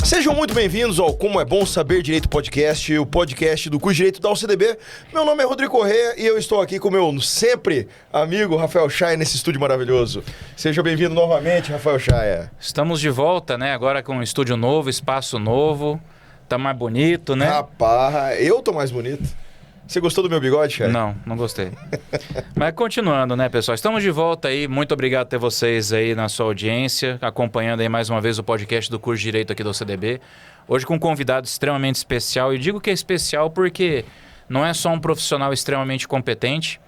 Sejam muito bem-vindos ao Como é Bom Saber Direito Podcast, o podcast do curso de Direito da UCDB. Meu nome é Rodrigo Corrêa e eu estou aqui com o meu sempre amigo Rafael Chaia nesse estúdio maravilhoso. Seja bem-vindo novamente, Rafael Chaia. Estamos de volta, né? Agora com um estúdio novo, espaço novo. Tá mais bonito, né? Rapaz, eu tô mais bonito. Você gostou do meu bigode, Chaia? Não gostei. Mas continuando, né, pessoal? Estamos de volta aí. Muito obrigado a ter vocês aí na sua audiência, acompanhando aí mais uma vez o podcast do curso de Direito aqui da UCDB. Hoje com um convidado extremamente especial. E digo que é especial porque não é só um profissional extremamente competente.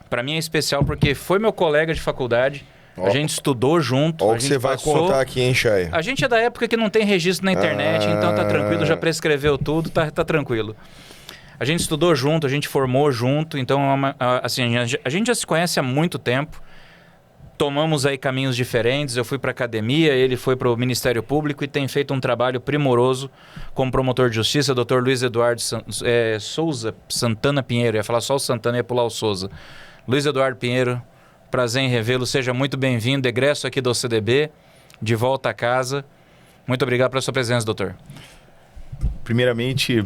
Para mim é especial porque foi meu colega de faculdade. A gente estudou junto. Olha o que você vai contar aqui, hein, Chaia? A gente é da época que não tem registro na internet, então tá tranquilo, já prescreveu tudo, tá tranquilo. A gente estudou junto, a gente formou junto, então assim, a gente já se conhece há muito tempo. Tomamos aí caminhos diferentes, eu fui para a academia, ele foi para o Ministério Público e tem feito um trabalho primoroso como promotor de justiça, Dr. Luiz Eduardo Souza Santana Pinheiro. Eu ia falar só o Santana e ia pular o Souza. Luiz Eduardo Pinheiro, prazer em revê-lo, seja muito bem-vindo, egresso aqui da UCDB, de volta a casa. Muito obrigado pela sua presença, doutor. Primeiramente,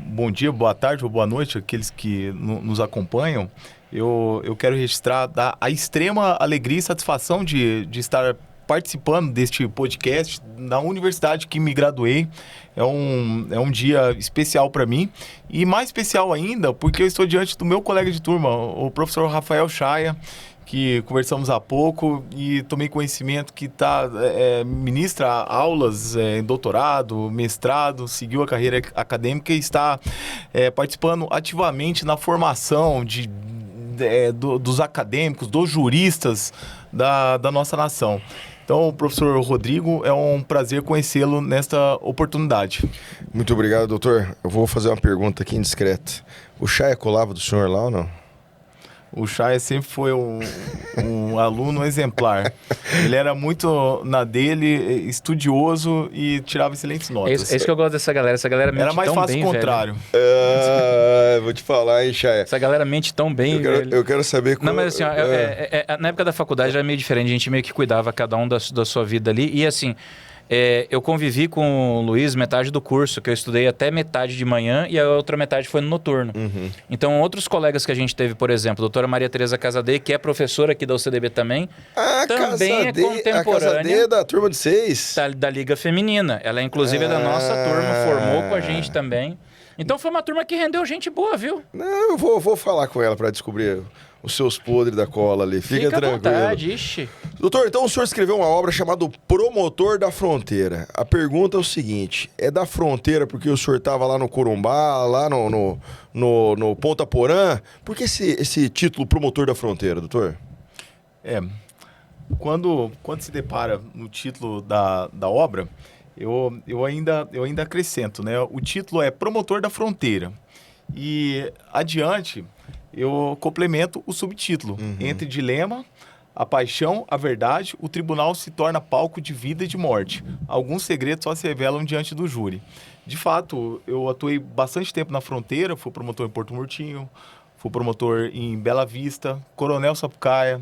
bom dia, boa tarde ou boa noite àqueles que nos acompanham. Eu quero registrar a extrema alegria e satisfação de estar participando deste podcast na universidade que me graduei. É um dia especial para mim e mais especial ainda porque eu estou diante do meu colega de turma, o professor Rafael Chaia, que conversamos há pouco e tomei conhecimento que ministra aulas em doutorado, mestrado, seguiu a carreira acadêmica e está participando ativamente na formação dos acadêmicos, dos juristas da nossa nação. Então, professor Rodrigo, é um prazer conhecê-lo nesta oportunidade. Muito obrigado, doutor. Eu vou fazer uma pergunta aqui indiscreta. O Chaia colava do senhor lá ou não? O Chaia sempre foi um aluno exemplar. Ele era muito na dele, estudioso e tirava excelentes notas. É isso que eu gosto dessa galera. Essa galera mente era mais tão fácil bem, o contrário. Vou te falar, hein, Chaia. Essa galera mente tão bem, velho. Eu quero saber... Não, mas assim, na época da faculdade era meio diferente. A gente meio que cuidava cada um da sua vida ali. E assim... eu convivi com o Luiz metade do curso, que eu estudei até metade de manhã e a outra metade foi no noturno. Uhum. Então, outros colegas que a gente teve, por exemplo, a doutora Maria Tereza Casadei, que é professora aqui da UCDB também, também é contemporânea. A Casadei é da turma de 6? Da Liga Feminina. Ela, inclusive, é da nossa turma, formou com a gente também. Então, foi uma turma que rendeu gente boa, viu? Não, eu vou falar com ela para descobrir os seus podres da cola ali. Fica tranquilo. À vontade, ixi. Doutor, então o senhor escreveu uma obra chamada Promotor da Fronteira. A pergunta é o seguinte, é da fronteira porque o senhor estava lá no Corumbá, lá no Ponta Porã? Por que esse título Promotor da Fronteira, doutor? Quando se depara no título da obra, eu ainda acrescento, né? O título é Promotor da Fronteira. E adiante... eu complemento o subtítulo. Entre dilema, a paixão, a verdade, o tribunal se torna palco de vida e de morte. Alguns segredos só se revelam diante do júri. De fato, eu atuei bastante tempo na fronteira, fui promotor em Porto Murtinho, fui promotor em Bela Vista, Coronel Sapucaia,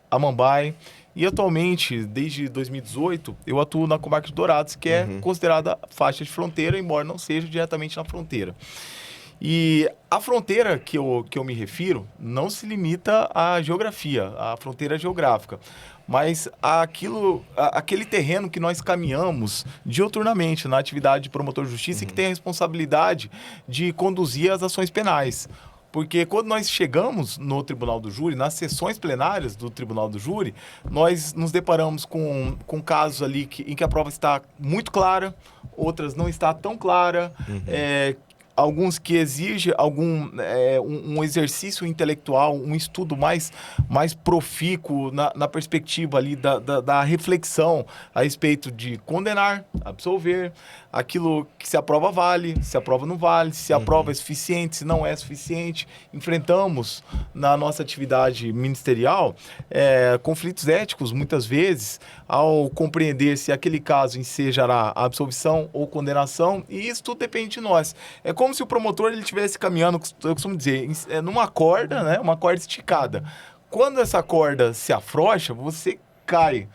Amambai. E atualmente, desde 2018, eu atuo na comarca de Dourados, que é considerada faixa de fronteira, embora não seja diretamente na fronteira. E a fronteira que eu me refiro não se limita à geografia, à fronteira geográfica, mas aquele terreno que nós caminhamos diuturnamente na atividade de promotor de justiça e que tem a responsabilidade de conduzir as ações penais. Porque quando nós chegamos no Tribunal do Júri, nas sessões plenárias do Tribunal do Júri, nós nos deparamos com casos ali em que a prova está muito clara, outras não está tão clara, alguns que exigem um exercício intelectual, um estudo mais profícuo na perspectiva ali da reflexão a respeito de condenar, absolver, aquilo que se a prova vale, se a prova não vale, se a prova é suficiente, se não é suficiente. Enfrentamos na nossa atividade ministerial conflitos éticos, muitas vezes, ao compreender se aquele caso ensejará absolvição ou condenação, e isso tudo depende de nós. É como se o promotor ele estivesse caminhando, eu costumo dizer, numa corda, né, uma corda esticada. Quando essa corda se afrouxa, você cai.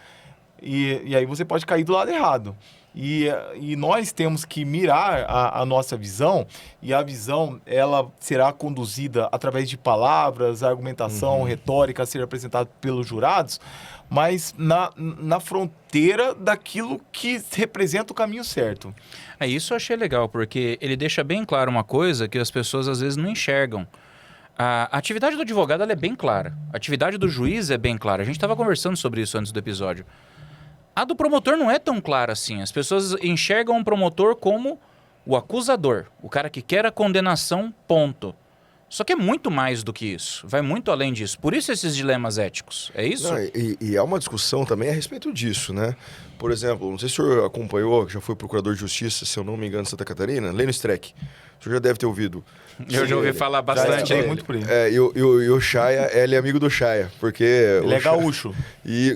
E aí você pode cair do lado errado. E nós temos que mirar a nossa visão, e a visão ela será conduzida através de palavras, argumentação, retórica a ser apresentada pelos jurados, mas na fronteira daquilo que representa o caminho certo. Isso eu achei legal, porque ele deixa bem claro uma coisa que as pessoas às vezes não enxergam. A atividade do advogado ela é bem clara, a atividade do juiz é bem clara. A gente estava conversando sobre isso antes do episódio. A do promotor não é tão clara assim. As pessoas enxergam o promotor como o acusador, o cara que quer a condenação, ponto. Só que é muito mais do que isso, vai muito além disso. Por isso esses dilemas éticos, é isso? Não, e há uma discussão também a respeito disso, né? Por exemplo, não sei se o senhor acompanhou, que já foi procurador de justiça, se eu não me engano, de Santa Catarina, Lênio Streck. O senhor já deve ter ouvido. Eu já ouvi falar bastante dele. Muito por ele. E o Chaya, ele é amigo do Chaya, porque... Ele é gaúcho.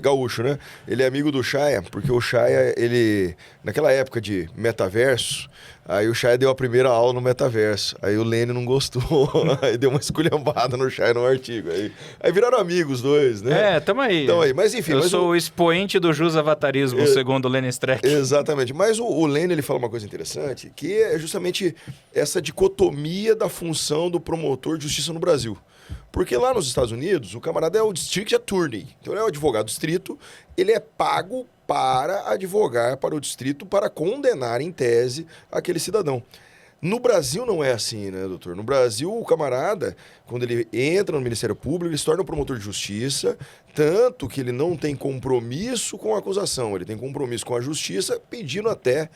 Gaúcho, né? Ele é amigo do Chaya, porque o Chaya, ele... Naquela época de metaverso, aí o Chaya deu a primeira aula no metaverso. Aí o Lênio não gostou, aí deu uma esculhambada no Chaya no artigo. Aí viraram amigos os dois, né? Tamo aí. Mas enfim... Eu sou o expoente do jusavatarismo, segundo o Lênio Streck. Exatamente. Mas o Lênio, ele fala uma coisa interessante, que é justamente essa dicotomia da função do promotor de justiça no Brasil. Porque lá nos Estados Unidos, o camarada é o District Attorney. Então ele é o advogado distrito, ele é pago para advogar para o distrito para condenar em tese aquele cidadão. No Brasil não é assim, né, doutor? No Brasil, o camarada, quando ele entra no Ministério Público, ele se torna um promotor de justiça, tanto que ele não tem compromisso com a acusação, ele tem compromisso com a justiça, pedindo até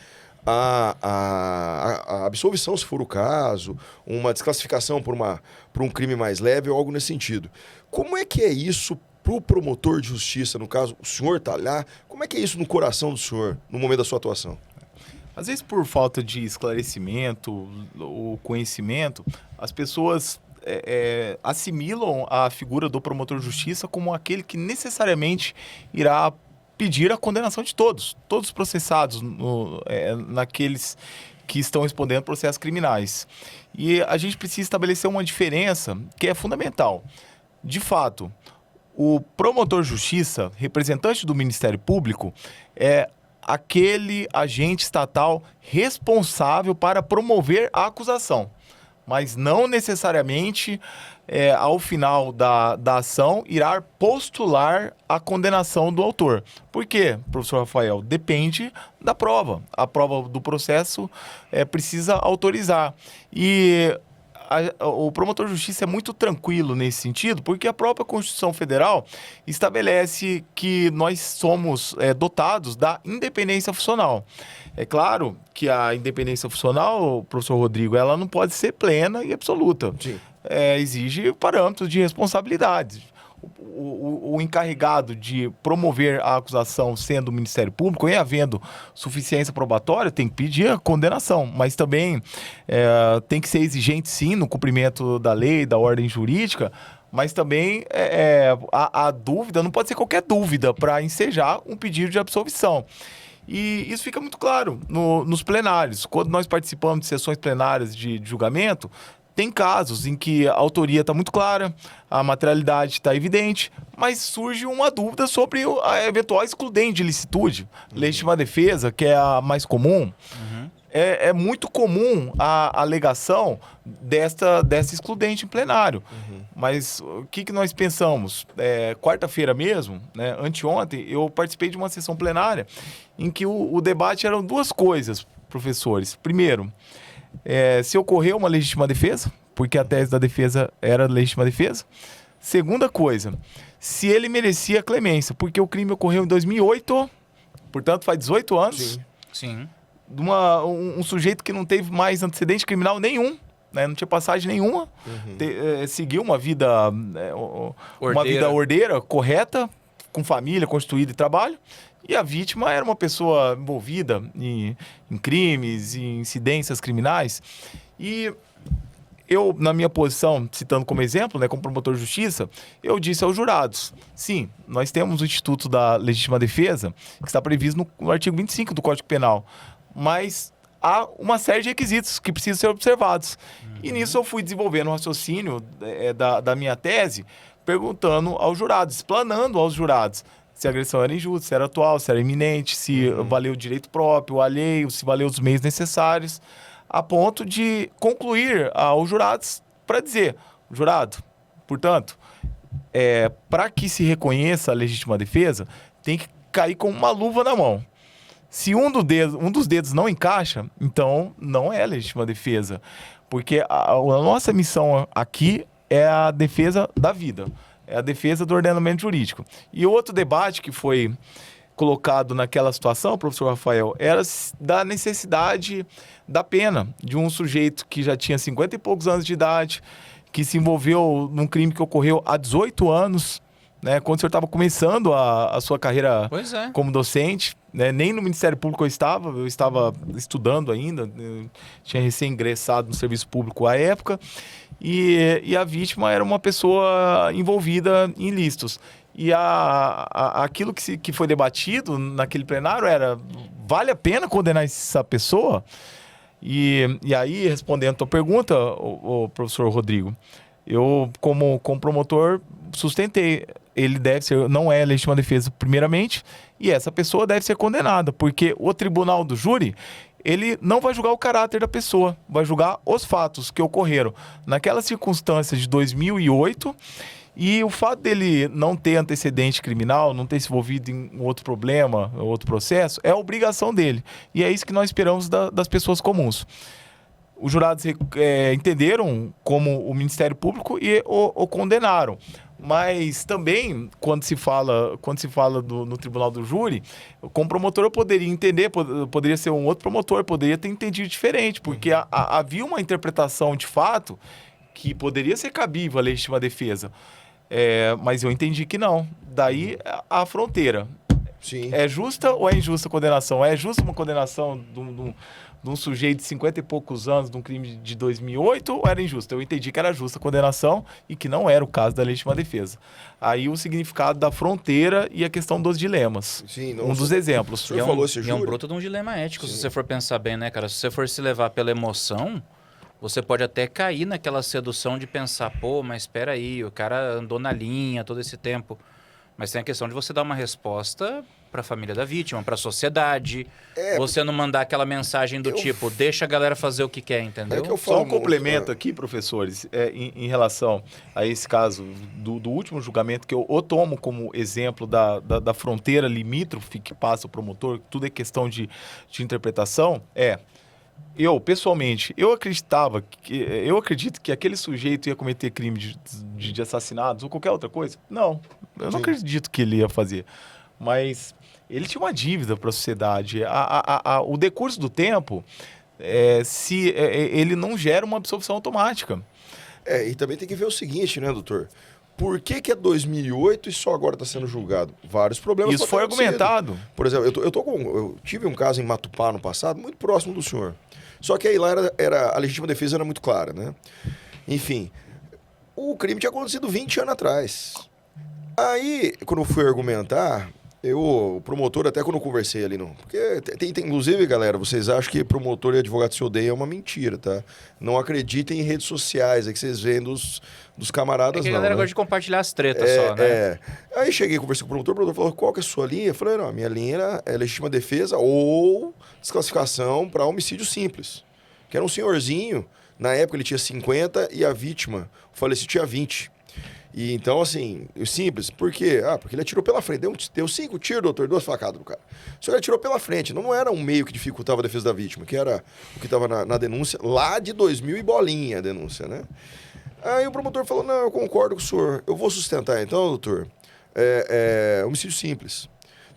a absolvição, se for o caso, uma desclassificação por um crime mais leve ou algo nesse sentido. Como é que é isso para o promotor de justiça, no caso, o senhor está lá, como é que é isso no coração do senhor, no momento da sua atuação? Às vezes, por falta de esclarecimento ou conhecimento, as pessoas assimilam a figura do promotor de justiça como aquele que necessariamente irá pedir a condenação de todos os processados, naqueles que estão respondendo processos criminais. E a gente precisa estabelecer uma diferença que é fundamental. De fato, o promotor de justiça, representante do Ministério Público, é aquele agente estatal responsável para promover a acusação, mas não necessariamente, ao final da ação, irá postular a condenação do autor. Por quê, professor Rafael? Depende da prova. A prova do processo precisa autorizar. E o promotor de justiça é muito tranquilo nesse sentido, porque a própria Constituição Federal estabelece que nós somos dotados da independência funcional. É claro que a independência funcional, professor Rodrigo, ela não pode ser plena e absoluta. Sim. Exige parâmetros de responsabilidade. O encarregado de promover a acusação sendo o Ministério Público, e havendo suficiência probatória, tem que pedir a condenação, mas também tem que ser exigente, sim, no cumprimento da lei, da ordem jurídica, mas também a dúvida, não pode ser qualquer dúvida para ensejar um pedido de absolvição. E isso fica muito claro nos plenários. Quando nós participamos de sessões plenárias de julgamento, tem casos em que a autoria está muito clara, a materialidade está evidente, mas surge uma dúvida sobre a eventual excludente de ilicitude. Legítima defesa, que é a mais comum. É muito comum a alegação dessa excludente em plenário. Mas o que nós pensamos? Quarta-feira mesmo, né, anteontem, eu participei de uma sessão plenária em que o debate eram duas coisas, professores. Primeiro, se ocorreu uma legítima defesa, porque a tese da defesa era legítima defesa. Segunda coisa, se ele merecia clemência, porque o crime ocorreu em 2008, portanto faz 18 anos. Sim. De um sujeito que não teve mais antecedente criminal nenhum, né? Não tinha passagem nenhuma, seguiu uma vida ordeira, correta, com família constituída e trabalho. E a vítima era uma pessoa envolvida em crimes, em incidências criminais. E eu, na minha posição, citando como exemplo, né, como promotor de justiça, eu disse aos jurados, sim, nós temos o Instituto da Legítima Defesa, que está previsto no artigo 25 do Código Penal, mas há uma série de requisitos que precisam ser observados. E nisso eu fui desenvolvendo um raciocínio da minha tese, perguntando aos jurados, explanando aos jurados, se a agressão era injusta, se era atual, se era iminente, se valeu o direito próprio, o alheio, se valeu os meios necessários, a ponto de concluir aos jurados para dizer, jurado, portanto, para que se reconheça a legítima defesa, tem que cair com uma luva na mão. Se um dos dedos não encaixa, então não é legítima defesa. Porque a nossa missão aqui é a defesa da vida, é a defesa do ordenamento jurídico. E outro debate que foi colocado naquela situação, professor Rafael, era da necessidade da pena de um sujeito que já tinha 50 e poucos anos de idade, que se envolveu num crime que ocorreu há 18 anos, né, quando o senhor estava começando a sua carreira como docente, né, nem no Ministério Público eu estava estudando ainda, tinha recém-ingressado no serviço público à época, e a vítima era uma pessoa envolvida em ilícitos. E aquilo que foi debatido naquele plenário era, vale a pena condenar essa pessoa? E aí, respondendo a tua pergunta, o professor Rodrigo, eu, como promotor, sustentei. Ele não é legítima defesa, primeiramente, e essa pessoa deve ser condenada, porque o tribunal do júri, ele não vai julgar o caráter da pessoa, vai julgar os fatos que ocorreram naquela circunstância de 2008, e o fato dele não ter antecedente criminal, não ter se envolvido em outro problema, outro processo, é a obrigação dele. E é isso que nós esperamos das pessoas comuns. Os jurados entenderam como o Ministério Público e o condenaram. Mas também, quando se fala no tribunal do júri, como promotor eu poderia entender, poderia ser um outro promotor, poderia ter entendido diferente, porque havia uma interpretação de fato que poderia ser cabível à legítima defesa. Mas eu entendi que não. Daí a fronteira. Sim. É justa ou é injusta a condenação? É justa uma condenação de um sujeito de 50 e poucos anos de um crime de 2008 ou era injusta? Eu entendi que era justa a condenação e que não era o caso da legítima defesa. Aí o significado da fronteira e a questão dos dilemas. Sim, dos exemplos. O senhor falou esse é um bruto de um dilema ético, Sim. se você for pensar bem, né, cara? Se você for se levar pela emoção, você pode até cair naquela sedução de pensar, pô, mas espera aí, o cara andou na linha todo esse tempo. Mas tem a questão de você dar uma resposta para a família da vítima, para a sociedade. Você não mandar aquela mensagem do tipo, deixa a galera fazer o que quer, entendeu? Que eu falo Só um complemento aqui, professores, em relação a esse caso do último julgamento, que eu tomo como exemplo da fronteira limítrofe que passa o promotor, tudo é questão de interpretação, eu, pessoalmente, eu acredito que aquele sujeito ia cometer crime de assassinatos ou qualquer outra coisa. Não, eu não acredito que ele ia fazer. Mas ele tinha uma dívida para a sociedade. O decurso do tempo, ele não gera uma absorção automática. E também tem que ver o seguinte, né, doutor? Por que é 2008 e só agora está sendo julgado? Vários problemas. Isso foi argumentado. Por exemplo, eu tive um caso em Matupá no passado, muito próximo do senhor. Só que aí lá a legítima defesa era muito clara, né? Enfim, o crime tinha acontecido 20 anos atrás. Aí, quando eu fui argumentar, o promotor, até quando eu conversei ali, porque tem, inclusive, galera, vocês acham que promotor e advogado se odeiam, é uma mentira, tá? Não acreditem em redes sociais, que vocês veem dos camaradas, que a não, galera gosta de compartilhar as tretas só, né? Aí cheguei, conversei com o promotor falou, qual que é a sua linha? Eu falei, não, a minha linha é legítima defesa ou desclassificação para homicídio simples. Que era um senhorzinho, na época ele tinha 50 e a vítima, o falecido, tinha 20. E então, assim, simples. Por quê? Porque ele atirou pela frente. Deu 5 tiros, doutor, 2 facadas no cara. Só que ele atirou pela frente. Não era um meio que dificultava a defesa da vítima, que era o que estava na denúncia, lá de 2000 e bolinha a denúncia, né? Aí o promotor falou, não, eu concordo com o senhor. Eu vou sustentar, então, doutor, homicídio simples.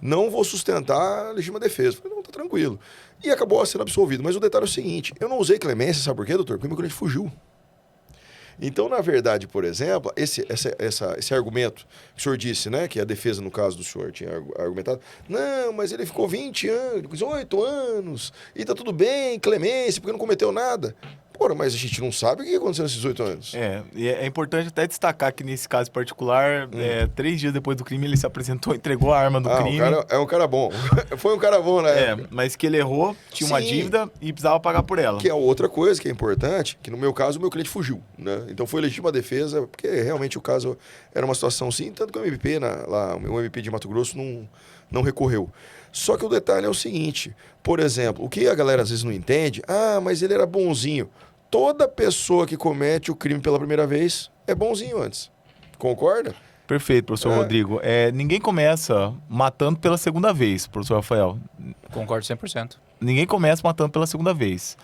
Não vou sustentar a legítima defesa. Eu falei, não, tá tranquilo. E acabou sendo absolvido. Mas o detalhe é o seguinte, eu não usei clemência, sabe por quê, doutor? Porque meu cliente fugiu. Então, na verdade, por exemplo, esse argumento que o senhor disse, né, que a defesa, no caso do senhor, tinha argumentado, não, mas ele ficou 20 anos, 18 anos, e tá tudo bem, clemência, porque não cometeu nada. Porra, mas a gente não sabe o que aconteceu nesses 8 anos. E é importante até destacar que nesse caso particular, 3 dias depois do crime, ele se apresentou, entregou a arma do crime. É um cara bom. Foi um cara bom, né? Mas que ele errou, tinha uma dívida e precisava pagar por ela. Que é outra coisa que é importante, que no meu caso o meu cliente fugiu, né? Então foi legítima defesa, porque realmente o caso era uma situação sim, tanto que o MP, o MP de Mato Grosso não recorreu. Só que o detalhe é o seguinte, por exemplo, o que a galera às vezes não entende, mas ele era bonzinho. Toda pessoa que comete o crime pela primeira vez é bonzinho antes. Concorda? Perfeito, professor Rodrigo. Ninguém começa matando pela segunda vez, professor Rafael. Concordo 100%. Ninguém começa matando pela segunda vez.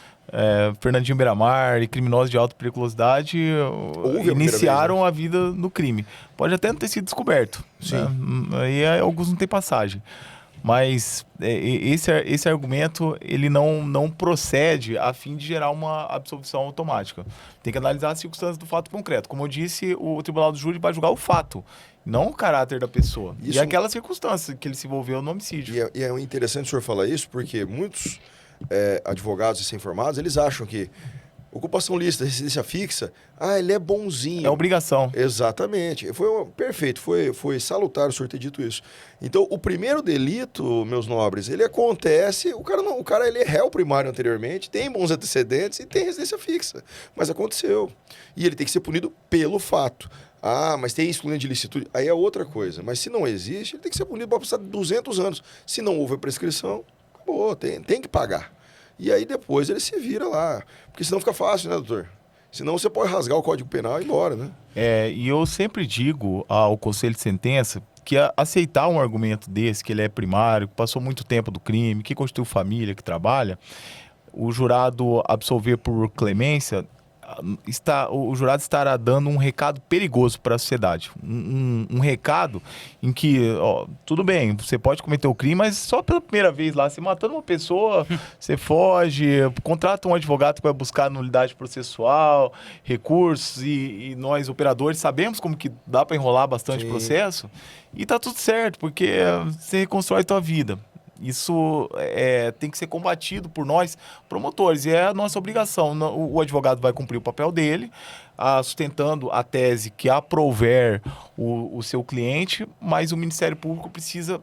Fernandinho Beiramar e criminosos de alta periculosidade iniciaram a vida no crime. Pode até não ter sido descoberto. Sim. Né? Aí alguns não têm passagem. Mas esse argumento ele não procede a fim de gerar uma absolvição automática. Tem que analisar as circunstâncias do fato concreto. Como eu disse, o Tribunal do Júri vai julgar o fato, não o caráter da pessoa. E aquela circunstância que ele se envolveu no homicídio. E é interessante o senhor falar isso, porque muitos advogados recém-formados, eles acham que ocupação lícita, residência fixa, ele é bonzinho. É obrigação. Exatamente. Perfeito, foi salutar o senhor ter dito isso. Então, o primeiro delito, meus nobres, ele acontece, o cara ele é réu primário anteriormente, tem bons antecedentes e tem residência fixa. Mas aconteceu. E ele tem que ser punido pelo fato. Mas tem excluído de licitude. Aí é outra coisa. Mas se não existe, ele tem que ser punido para passar 200 anos. Se não houve prescrição, acabou, tem que pagar. E aí depois ele se vira lá. Porque senão fica fácil, né, doutor? Senão você pode rasgar o Código Penal e ir embora, né? E eu sempre digo ao Conselho de Sentença que aceitar um argumento desse, que ele é primário, que passou muito tempo do crime, que constituiu família, que trabalha, o jurado absolver por clemência, o jurado estará dando um recado perigoso para a sociedade. Um recado em que, tudo bem, você pode cometer o crime, mas só pela primeira vez lá, você matando uma pessoa, você foge, contrata um advogado que vai buscar nulidade processual, recursos, e nós, operadores, sabemos como que dá para enrolar bastante o processo, e tá tudo certo, porque você reconstrói a tua vida. Isso tem que ser combatido por nós, promotores, e é a nossa obrigação. O advogado vai cumprir o papel dele, sustentando a tese que aprouver o seu cliente, mas o Ministério Público precisa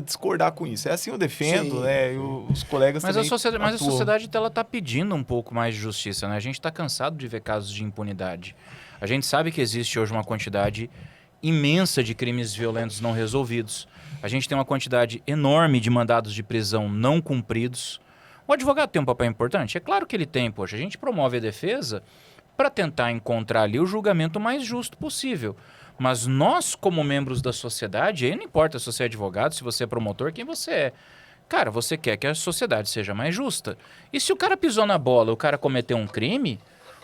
discordar com isso. É assim eu defendo, né? E os colegas mas também a sociedade ela está pedindo um pouco mais de justiça, né? A gente está cansado de ver casos de impunidade. A gente sabe que existe hoje uma quantidade imensa de crimes violentos não resolvidos. A gente tem uma quantidade enorme de mandados de prisão não cumpridos. O advogado tem um papel importante? É claro que ele tem, poxa. A gente promove a defesa para tentar encontrar ali o julgamento mais justo possível. Mas nós, como membros da sociedade, aí não importa se você é advogado, se você é promotor, quem você é. Cara, você quer que a sociedade seja mais justa. E se o cara pisou na bola, o cara cometeu um crime,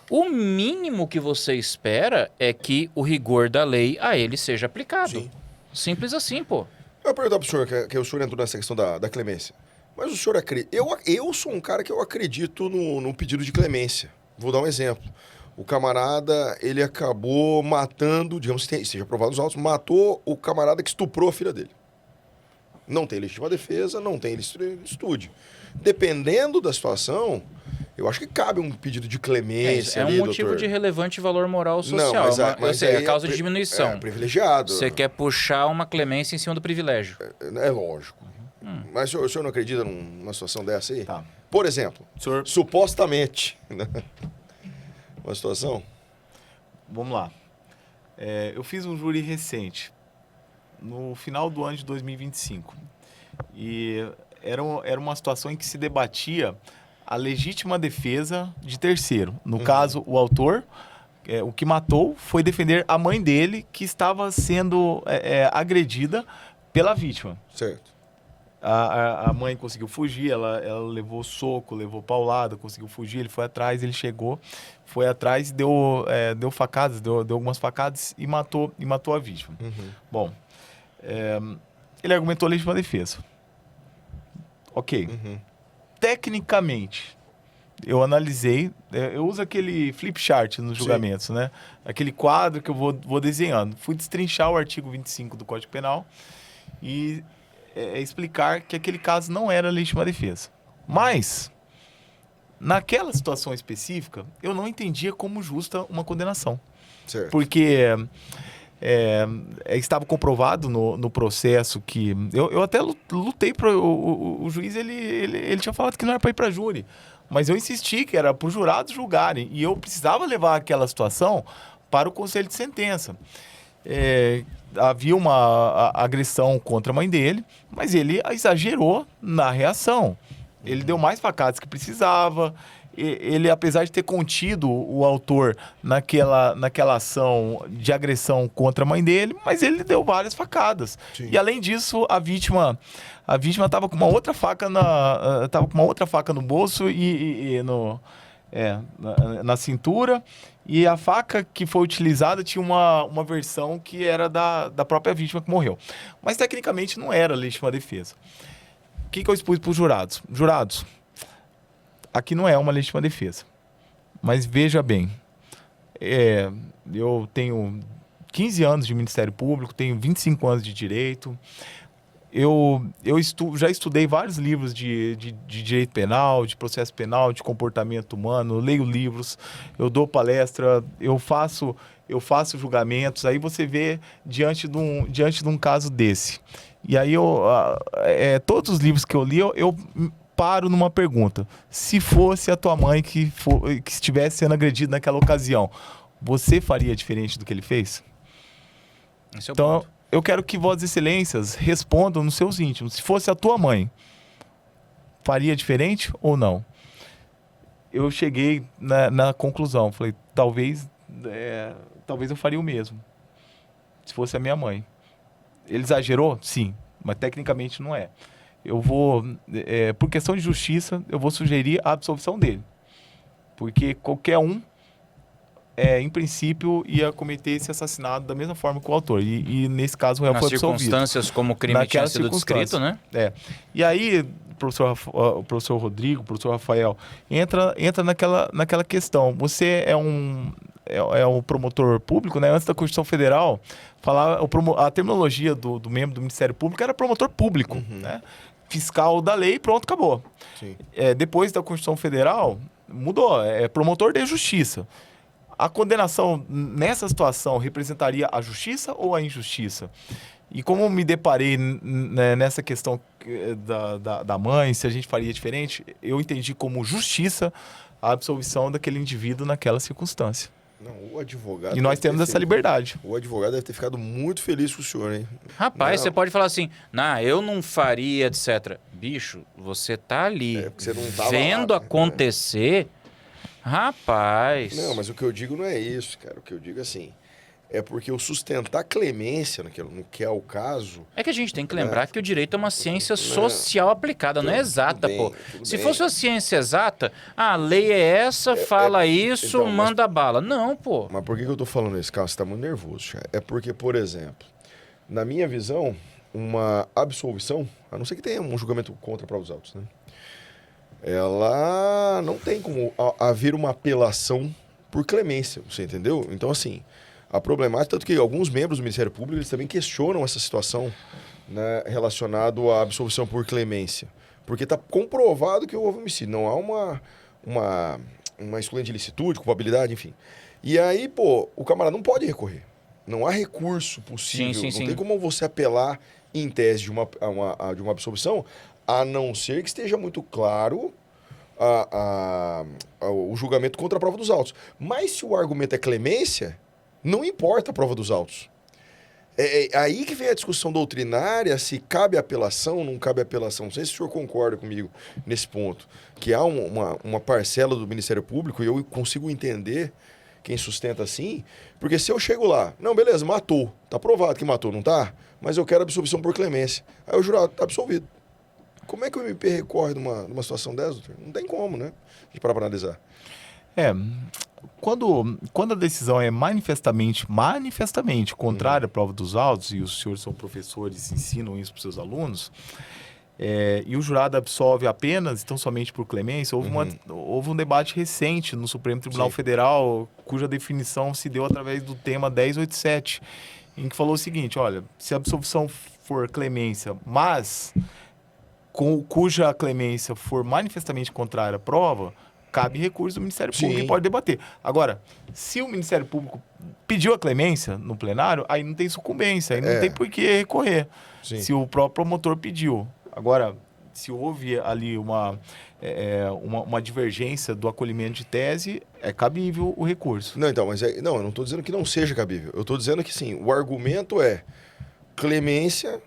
o mínimo que você espera é que o rigor da lei a ele seja aplicado. Sim. Simples assim, pô. Eu vou perguntar pro senhor, que o senhor entrou nessa questão da clemência. Mas o senhor acredita... Eu sou um cara que eu acredito no pedido de clemência. Vou dar um exemplo. O camarada, ele acabou matando, digamos que seja provado nos autos, matou o camarada que estuprou a filha dele. Não tem legítima defesa, não tem estúdio. Dependendo da situação, eu acho que cabe um pedido de clemência. É um motivo doutor, de relevante valor moral social. Não, mas seja, a causa de diminuição. É privilegiado. Você quer puxar uma clemência em cima do privilégio. É lógico. Mas o senhor não acredita numa situação dessa aí? Tá. Por exemplo, supostamente, né? Uma situação? Vamos lá. Eu fiz um júri recente, no final do ano de 2025. E era uma situação em que se debatia a legítima defesa de terceiro. No caso, o autor, o que matou, foi defender a mãe dele, que estava sendo agredida pela vítima. Certo. A mãe conseguiu fugir, ela levou soco, levou paulada, conseguiu fugir, ele foi atrás, ele chegou, foi atrás e deu facadas, deu algumas facadas e matou a vítima. Bom, ele argumentou a legítima defesa. Ok. Tecnicamente, eu analisei, eu uso aquele flip chart nos julgamentos, né? Aquele quadro que eu vou desenhando. Fui destrinchar o artigo 25 do Código Penal e explicar que aquele caso não era legítima defesa. Mas naquela situação específica, eu não entendia como justa uma condenação. Certo. Porque estava comprovado no processo que... Eu até lutei para... O juiz, ele tinha falado que não era para ir para júri. Mas eu insisti que era para os jurados julgarem. E eu precisava levar aquela situação para o conselho de sentença. Havia uma agressão contra a mãe dele, mas ele exagerou na reação. Ele deu mais facadas que precisava. Ele, apesar de ter contido o autor naquela ação de agressão contra a mãe dele, mas ele deu várias facadas. Sim. E além disso, a vítima estava com uma outra faca no bolso e na cintura. E a faca que foi utilizada tinha uma versão que era da própria vítima que morreu. Mas tecnicamente não era legítima defesa. O que eu expus para os jurados? Jurados, aqui não é uma legítima defesa. Mas veja bem, eu tenho 15 anos de Ministério Público, tenho 25 anos de Direito. Eu já estudei vários livros de direito penal, de processo penal, de comportamento humano, eu leio livros, eu dou palestra, eu faço julgamentos. Aí você vê diante de um caso desse. E aí todos os livros que eu li, eu paro numa pergunta. Se fosse a tua mãe que estivesse sendo agredida naquela ocasião, você faria diferente do que ele fez? Esse é o então, ponto. Eu quero que Vossas Excelências respondam nos seus íntimos. Se fosse a tua mãe, faria diferente ou não? Eu cheguei na conclusão. Falei, talvez eu faria o mesmo. Se fosse a minha mãe. Ele exagerou? Sim. Mas tecnicamente não é. Eu vou, por questão de justiça, eu vou sugerir a absolvição dele. Porque qualquer um, em princípio, ia cometer esse assassinato da mesma forma que o autor. E nesse caso, o réu foi absolvido. Nas circunstâncias como o crime tinha sido descrito, né? E aí, o professor Rodrigo, o professor Rafael, entra naquela questão. Você é um promotor público, né? Antes da Constituição Federal, a terminologia do membro do Ministério Público era promotor público, né? Fiscal da lei, pronto, acabou. Depois da Constituição Federal, mudou, é promotor de justiça. A condenação nessa situação representaria a justiça ou a injustiça? E como me deparei nessa questão da mãe, se a gente faria diferente, eu entendi como justiça a absolvição daquele indivíduo naquela circunstância. Não, o advogado... E nós temos essa liberdade. O advogado deve ter ficado muito feliz com o senhor, hein? Rapaz, você pode falar assim, eu não faria, etc. Bicho, você tá ali você não tava vendo lá, né? acontecer... Rapaz... Não, mas o que eu digo não é isso, cara. O que eu digo assim... É porque eu sustentar clemência no que é o caso... É que a gente tem que lembrar que o direito é uma ciência social aplicada, não é exata, pô. Se fosse uma ciência exata, a lei é essa, fala isso, então, manda bala. Não, pô. Mas por que eu tô falando isso, cara? Você tá muito nervoso, cara. É porque, por exemplo, na minha visão, uma absolvição, a não ser que tenha um julgamento contra provas autos, né? Ela não tem como haver uma apelação por clemência, você entendeu? Então, assim... A problemática, tanto que alguns membros do Ministério Público eles também questionam essa situação, né, relacionado à absolvição por clemência. Porque está comprovado que houve homicídio. Não há uma excluente de ilicitude, culpabilidade, enfim. E aí, o camarada não pode recorrer. Não há recurso possível. Sim. Não tem como você apelar em tese de uma absolvição, a não ser que esteja muito claro o julgamento contra a prova dos autos. Mas se o argumento é clemência... Não importa a prova dos autos. É aí que vem a discussão doutrinária, se cabe apelação ou não cabe apelação. Não sei se o senhor concorda comigo nesse ponto. Que há uma parcela do Ministério Público, e eu consigo entender quem sustenta assim, porque se eu chego lá, não, beleza, matou. Tá provado que matou, não tá? Mas eu quero absolvição por clemência. Aí o jurado tá absolvido. Como é que o MP recorre numa situação dessa, doutor? Não tem como, né? A gente para analisar. Quando a decisão é manifestamente contrária à prova dos autos, e os senhores são professores, ensinam isso para os seus alunos, e o jurado absolve apenas, então somente por clemência, houve um debate recente no Supremo Tribunal Federal, cuja definição se deu através do tema 1087, em que falou o seguinte, olha, se a absolvição for clemência, mas cuja clemência for manifestamente contrária à prova, cabe recurso do Ministério Público Sim. e pode debater. Agora, se o Ministério Público pediu a clemência no plenário, aí não tem sucumbência, aí não tem por que recorrer. Sim. Se o próprio promotor pediu. Agora, se houve ali uma divergência do acolhimento de tese, é cabível o recurso. Não, então, mas eu não estou dizendo que não seja cabível. Eu estou dizendo que sim, o argumento é clemência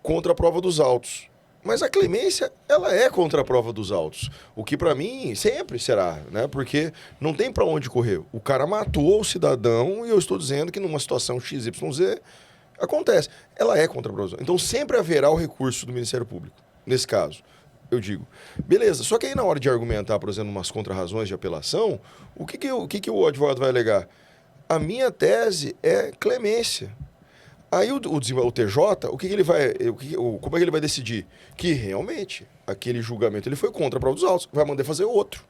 contra a prova dos autos. Mas a clemência, ela é contra a prova dos autos. O que para mim sempre será, né? Porque não tem para onde correr. O cara matou o cidadão e eu estou dizendo que numa situação XYZ acontece. Ela é contra a prova dos autos. Então sempre haverá o recurso do Ministério Público, nesse caso. Eu digo, beleza, só que aí na hora de argumentar, por exemplo, umas contrarrazões de apelação, o que o advogado vai alegar? A minha tese é clemência. Aí o TJ, como é que ele vai decidir? Que realmente aquele julgamento ele foi contra a prova dos autos, vai mandar fazer outro.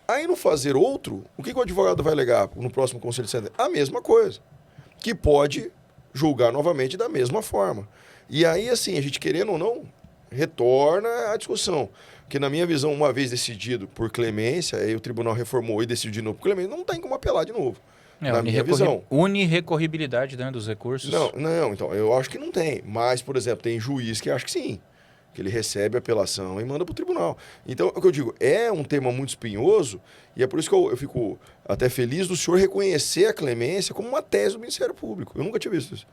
Aí no fazer outro, o que o advogado vai alegar no próximo conselho de sentença? A mesma coisa, que pode julgar novamente da mesma forma. E aí, assim, a gente querendo ou não, retorna à discussão. Porque na minha visão, uma vez decidido por clemência, aí o tribunal reformou e decidiu de novo por clemência, não tem como apelar de novo. Na minha visão. Unirrecorribilidade, né, dos recursos. Não, então, eu acho que não tem. Mas, por exemplo, tem juiz que acha que sim. Que ele recebe a apelação e manda para o tribunal. Então, é o que eu digo, é um tema muito espinhoso e é por isso que eu fico até feliz do senhor reconhecer a clemência como uma tese do Ministério Público. Eu nunca tinha visto isso.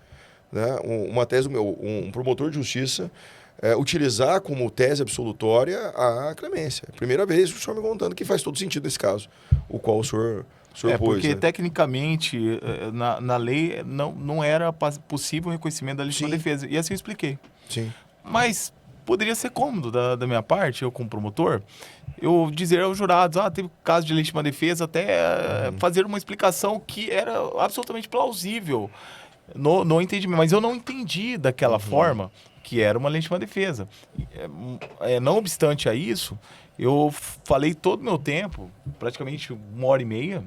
Né? Uma tese do um promotor de justiça utilizar como tese absolutória a clemência. É a primeira vez que o senhor me contando que faz todo sentido nesse caso, o qual o senhor pôs. Porque né? Tecnicamente, na lei, não era possível o reconhecimento da legítima defesa. E assim eu expliquei. Sim. Mas poderia ser cômodo da minha parte, eu como promotor, eu dizer aos jurados, teve caso de legítima defesa, até fazer uma explicação que era absolutamente plausível no entendimento. Mas eu não entendi daquela forma que era uma legítima defesa. Não obstante a isso, eu falei todo o meu tempo, praticamente 1h30,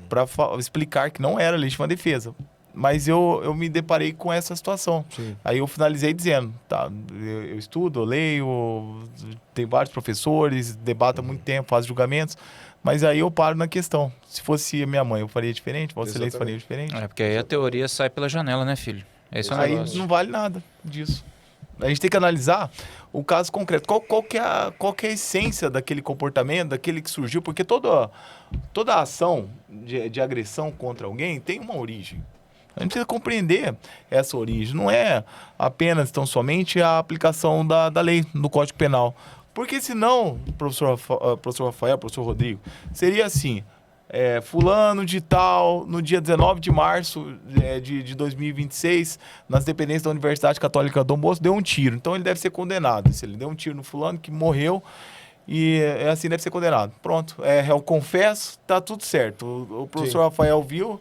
para explicar que não era legítima defesa. Mas eu me deparei com essa situação. Sim. Aí eu finalizei dizendo, eu estudo, eu leio, tem vários professores, debato há muito tempo, faço julgamentos, mas aí eu paro na questão. Se fosse a minha mãe, eu faria diferente, Vossa Excelência faria diferente. Porque aí a teoria sai pela janela, né, filho? Esse é o aí negócio. Não vale nada disso. A gente tem que analisar o caso concreto. Qual que é a essência daquele comportamento, daquele que surgiu? Porque toda ação de agressão contra alguém tem uma origem. A gente precisa compreender essa origem. Não é apenas, tão somente, a aplicação da lei no Código Penal. Porque senão, professor Rafael, professor Rodrigo, seria assim... fulano de tal, no dia 19 de março de 2026, nas dependências da Universidade Católica Dom Bosco, deu um tiro. Então ele deve ser condenado. Se ele deu um tiro no fulano que morreu, e assim deve ser condenado. Pronto, réu confesso, tá tudo certo. O professor Rafael viu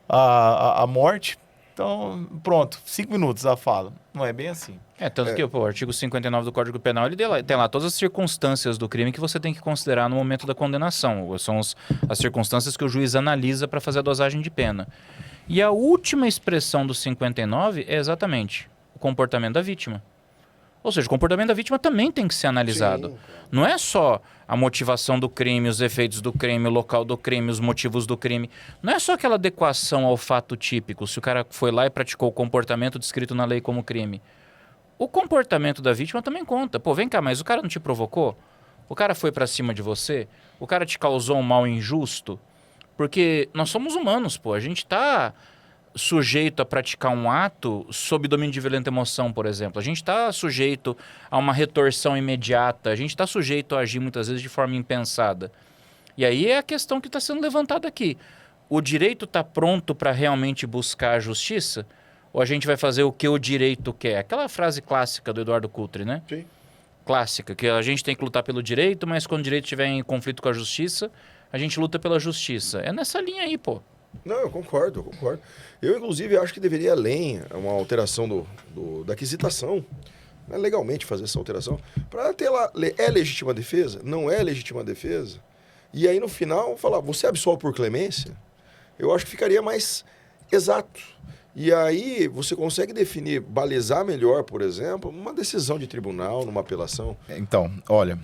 a morte, então pronto, 5 minutos a fala. Não é bem assim. Tanto que o artigo 59 do Código Penal, ele tem lá todas as circunstâncias do crime que você tem que considerar no momento da condenação. São as circunstâncias que o juiz analisa para fazer a dosagem de pena. E a última expressão do 59 é exatamente o comportamento da vítima. Ou seja, o comportamento da vítima também tem que ser analisado. Sim. Não é só a motivação do crime, os efeitos do crime, o local do crime, os motivos do crime. Não é só aquela adequação ao fato típico, se o cara foi lá e praticou o comportamento descrito na lei como crime. O comportamento da vítima também conta. Pô, vem cá, mas o cara não te provocou? O cara foi pra cima de você? O cara te causou um mal injusto? Porque nós somos humanos, pô. A gente tá sujeito a praticar um ato sob domínio de violenta emoção, por exemplo. A gente está sujeito a uma retorção imediata. A gente está sujeito a agir muitas vezes de forma impensada. E aí é a questão que está sendo levantada aqui. O direito está pronto para realmente buscar a justiça? Ou a gente vai fazer o que o direito quer? Aquela frase clássica do Eduardo Cury, né? Sim. Clássica, que a gente tem que lutar pelo direito, mas quando o direito estiver em conflito com a justiça, a gente luta pela justiça. É nessa linha aí, pô. Não, eu concordo. Eu, inclusive, acho que deveria ir além uma alteração da aquisitação, né, legalmente fazer essa alteração, para ter lá, é legítima defesa? Não é legítima defesa? E aí, no final, falar, você absolve por clemência? Eu acho que ficaria mais exato. E aí, você consegue definir, balizar melhor, por exemplo, uma decisão de tribunal, numa apelação. Então, olha,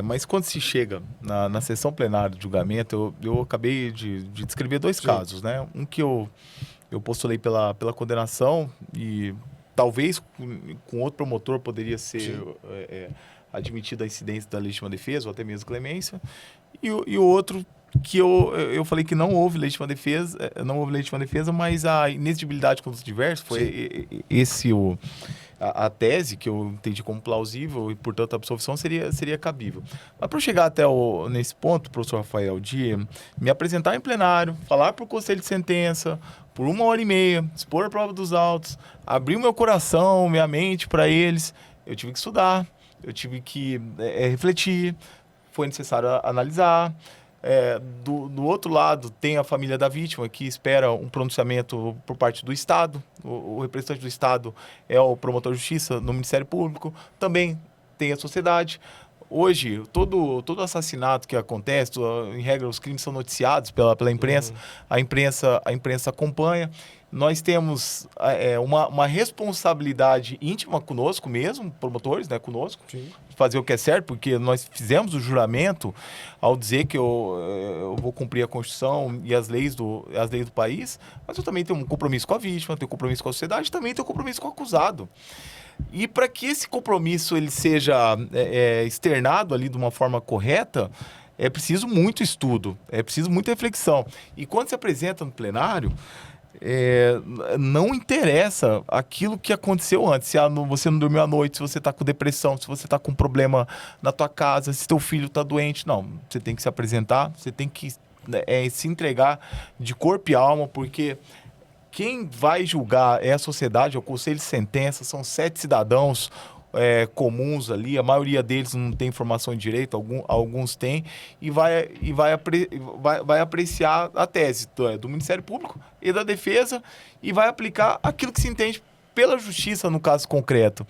Mas quando se chega na sessão plenária de julgamento, eu acabei de descrever 2 casos, né? Um que eu postulei pela condenação e talvez com outro promotor poderia ser admitida a incidência da legítima defesa ou até mesmo clemência. E o outro que eu falei que não houve legítima defesa, mas a inexigibilidade contra os diversos foi a tese que eu entendi como plausível e, portanto, a absolvição seria cabível. Mas para eu chegar até nesse ponto, professor Rafael, de me apresentar em plenário, falar para o conselho de sentença por 1h30, expor a prova dos autos, abrir o meu coração, minha mente para eles, eu tive que estudar, eu tive que refletir, foi necessário analisar. Do outro lado, tem a família da vítima, que espera um pronunciamento por parte do Estado. O representante do Estado é o promotor de justiça no Ministério Público. Também tem a sociedade. Hoje, todo assassinato que acontece, em regra, os crimes são noticiados pela imprensa. A imprensa acompanha. Nós temos uma responsabilidade íntima conosco mesmo, promotores, né, conosco, sim, fazer o que é certo, porque nós fizemos o juramento ao dizer que eu vou cumprir a Constituição e as leis do país, mas eu também tenho um compromisso com a vítima, tenho um compromisso com a sociedade, também tenho um compromisso com o acusado. E para que esse compromisso ele seja externado ali de uma forma correta, é preciso muito estudo, é preciso muita reflexão. E quando se apresenta no plenário, não interessa aquilo que aconteceu antes. Se você não dormiu à noite, se você está com depressão, se você está com problema na tua casa, se teu filho está doente. Não, você tem que se apresentar, você tem que se entregar de corpo e alma, porque quem vai julgar é a sociedade, é o conselho de sentença, são 7 cidadãos comuns ali, a maioria deles não tem formação em direito, alguns têm, e vai apreciar a tese do Ministério Público e da defesa e vai aplicar aquilo que se entende pela justiça no caso concreto.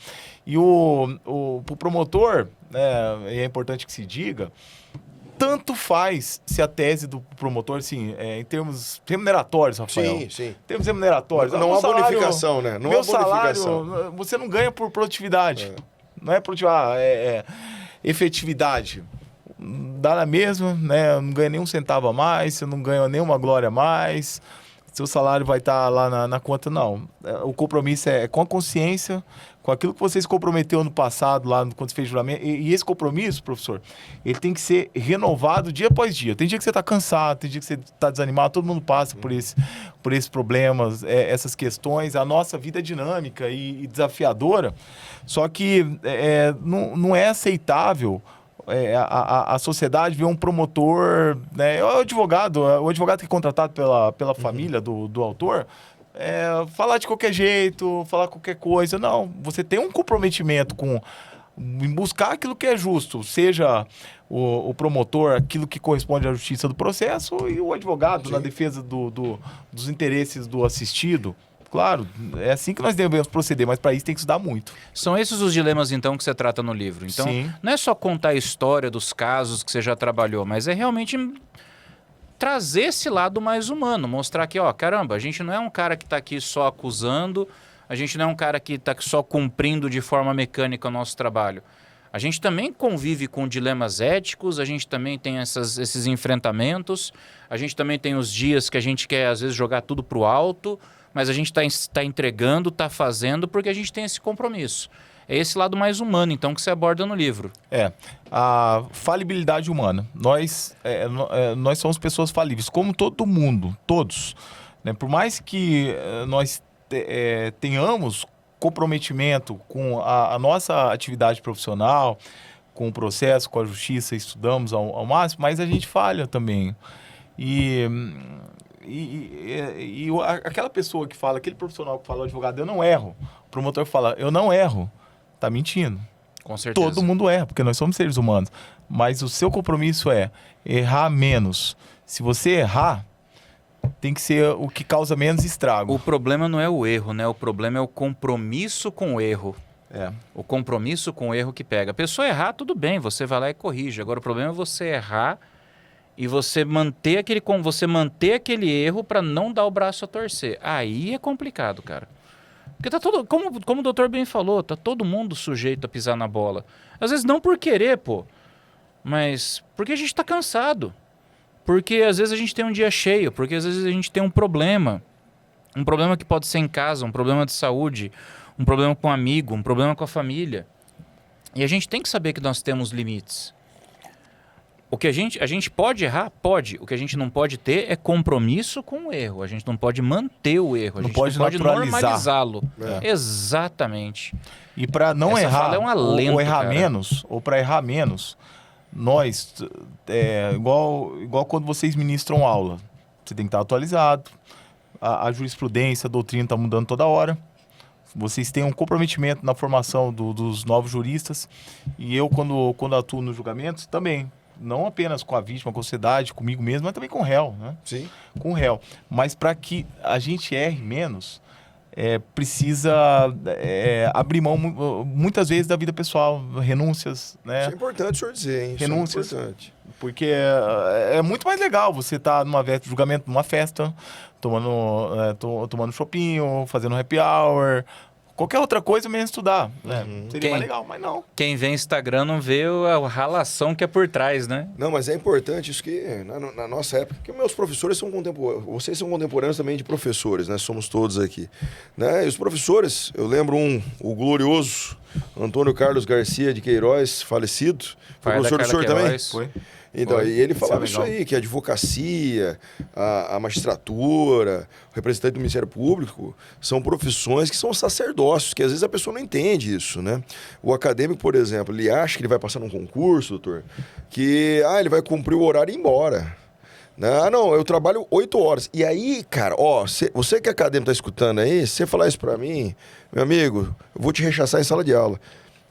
E o promotor, é importante que se diga, tanto faz se a tese do promotor, assim, em termos remuneratórios, Rafael. Sim, sim. Termos remuneratórios. Não há bonificação, né? Não há bonificação. Salário, você não ganha por produtividade. Não é produtividade, efetividade. Dá na mesma, né? Não ganha nem um centavo a mais, você não ganha nenhuma glória a mais, seu salário vai estar lá na conta. Não. O compromisso é com a consciência, com aquilo que você se comprometeu no passado, lá quando você fez juramento. E esse compromisso, professor, ele tem que ser renovado dia após dia. Tem dia que você está cansado, tem dia que você está desanimado, todo mundo passa por esses problemas, essas questões. A nossa vida é dinâmica e desafiadora, só que não é aceitável a sociedade ver um promotor, né, o advogado que é contratado pela família do autor, falar de qualquer jeito, falar qualquer coisa. Não, você tem um comprometimento em buscar aquilo que é justo, seja o promotor, aquilo que corresponde à justiça do processo, e o advogado, sim, na defesa dos interesses do assistido. Claro, é assim que nós devemos proceder, mas para isso tem que estudar muito. São esses os dilemas, então, que você trata no livro. Então, sim, não é só contar a história dos casos que você já trabalhou, mas é realmente trazer esse lado mais humano, mostrar que, caramba, a gente não é um cara que está aqui só acusando, a gente não é um cara que está só cumprindo de forma mecânica o nosso trabalho. A gente também convive com dilemas éticos, a gente também tem esses enfrentamentos, a gente também tem os dias que a gente quer, às vezes, jogar tudo para o alto, mas a gente está entregando, está fazendo, porque a gente tem esse compromisso. É esse lado mais humano, então, que você aborda no livro. A falibilidade humana. Nós somos pessoas falíveis, como todo mundo, todos. Né? Por mais que nós tenhamos comprometimento com a nossa atividade profissional, com o processo, com a justiça, estudamos ao máximo, mas a gente falha também. E aquela pessoa que fala, aquele profissional que fala, o advogado, eu não erro. O promotor que fala, eu não erro. Tá mentindo. Com certeza. Todo mundo erra, porque nós somos seres humanos. Mas o seu compromisso é errar menos. Se você errar, tem que ser o que causa menos estrago. O problema não é o erro, né? O problema é o compromisso com o erro. O compromisso com o erro que pega. A pessoa errar, tudo bem, você vai lá e corrige. Agora, o problema é você errar e você manter aquele erro para não dar o braço a torcer. Aí é complicado, cara. Porque tá todo, como o doutor bem falou, tá todo mundo sujeito a pisar na bola. Às vezes não por querer, pô. Mas porque a gente está cansado. Porque às vezes a gente tem um dia cheio, porque às vezes a gente tem um problema que pode ser em casa, um problema de saúde, um problema com um amigo, um problema com a família. E a gente tem que saber que nós temos limites. O que a gente pode errar? Pode. O que a gente não pode ter é compromisso com o erro. A gente não pode manter o erro. A gente não pode normalizá-lo. Exatamente. E para não errar, é um alento, ou errar cara. menos, ou para errar menos, nós, igual quando vocês ministram aula, você tem que estar atualizado. A jurisprudência, a doutrina está mudando toda hora. Vocês têm um comprometimento na formação dos novos juristas. E eu, quando atuo nos julgamentos, também. Não apenas com a vítima, com a sociedade, comigo mesmo, mas também com o réu, né? Sim. Com o réu. Mas para que a gente erre menos, precisa abrir mão muitas vezes da vida pessoal, renúncias, né? Isso é importante o senhor dizer, hein? Renúncias. Isso é importante. Porque é muito mais legal você estar numa véspera de julgamento, numa festa, tomando chopinho, fazendo happy hour, qualquer outra coisa menos estudar, né? Seria mais legal, mas não. Quem vê Instagram não vê a ralação que é por trás, né? Não, mas é importante isso que, na nossa época, porque meus professores são contemporâneos, vocês são contemporâneos também de professores, né? Somos todos aqui. Né? E os professores, eu lembro o glorioso Antônio Carlos Garcia de Queiroz, falecido, foi professor do senhor também? Foi. Então, e ele falava é isso aí, que a advocacia, a magistratura, o representante do Ministério Público, são profissões que são sacerdócios, que às vezes a pessoa não entende isso, né? O acadêmico, por exemplo, ele acha que ele vai passar num concurso, doutor, que ele vai cumprir o horário e ir embora. Não, eu trabalho 8 horas. E aí, cara, você que é acadêmico tá escutando aí, se você falar isso pra mim, meu amigo, eu vou te rechaçar em sala de aula.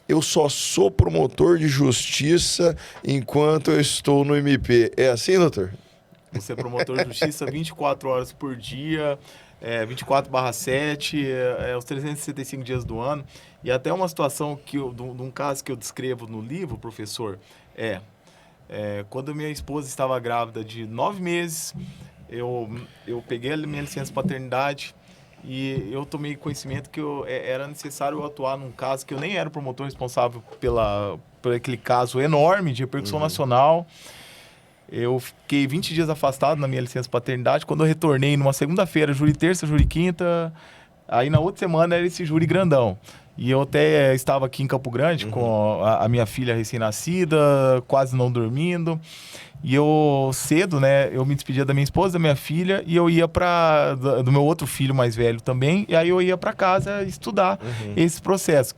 Eu só sou promotor de justiça enquanto eu estou no MP. É assim, doutor? Você é promotor de justiça 24 horas por dia, 24/7, os 365 dias do ano. E até uma situação, de um caso que eu descrevo no livro, professor, quando minha esposa estava grávida de 9 meses, eu peguei a minha licença paternidade. E eu tomei conhecimento que era necessário eu atuar num caso que eu nem era o promotor responsável por aquele caso enorme de repercussão nacional. Eu fiquei 20 dias afastado na minha licença paternidade. Quando eu retornei numa segunda-feira, júri terça, júri quinta, aí na outra semana era esse júri grandão. E eu até estava aqui em Campo Grande com a minha filha recém-nascida, quase não dormindo. E eu, cedo, né, eu me despedia da minha esposa, da minha filha, e eu ia do meu outro filho mais velho também, e aí eu ia para casa estudar esse processo,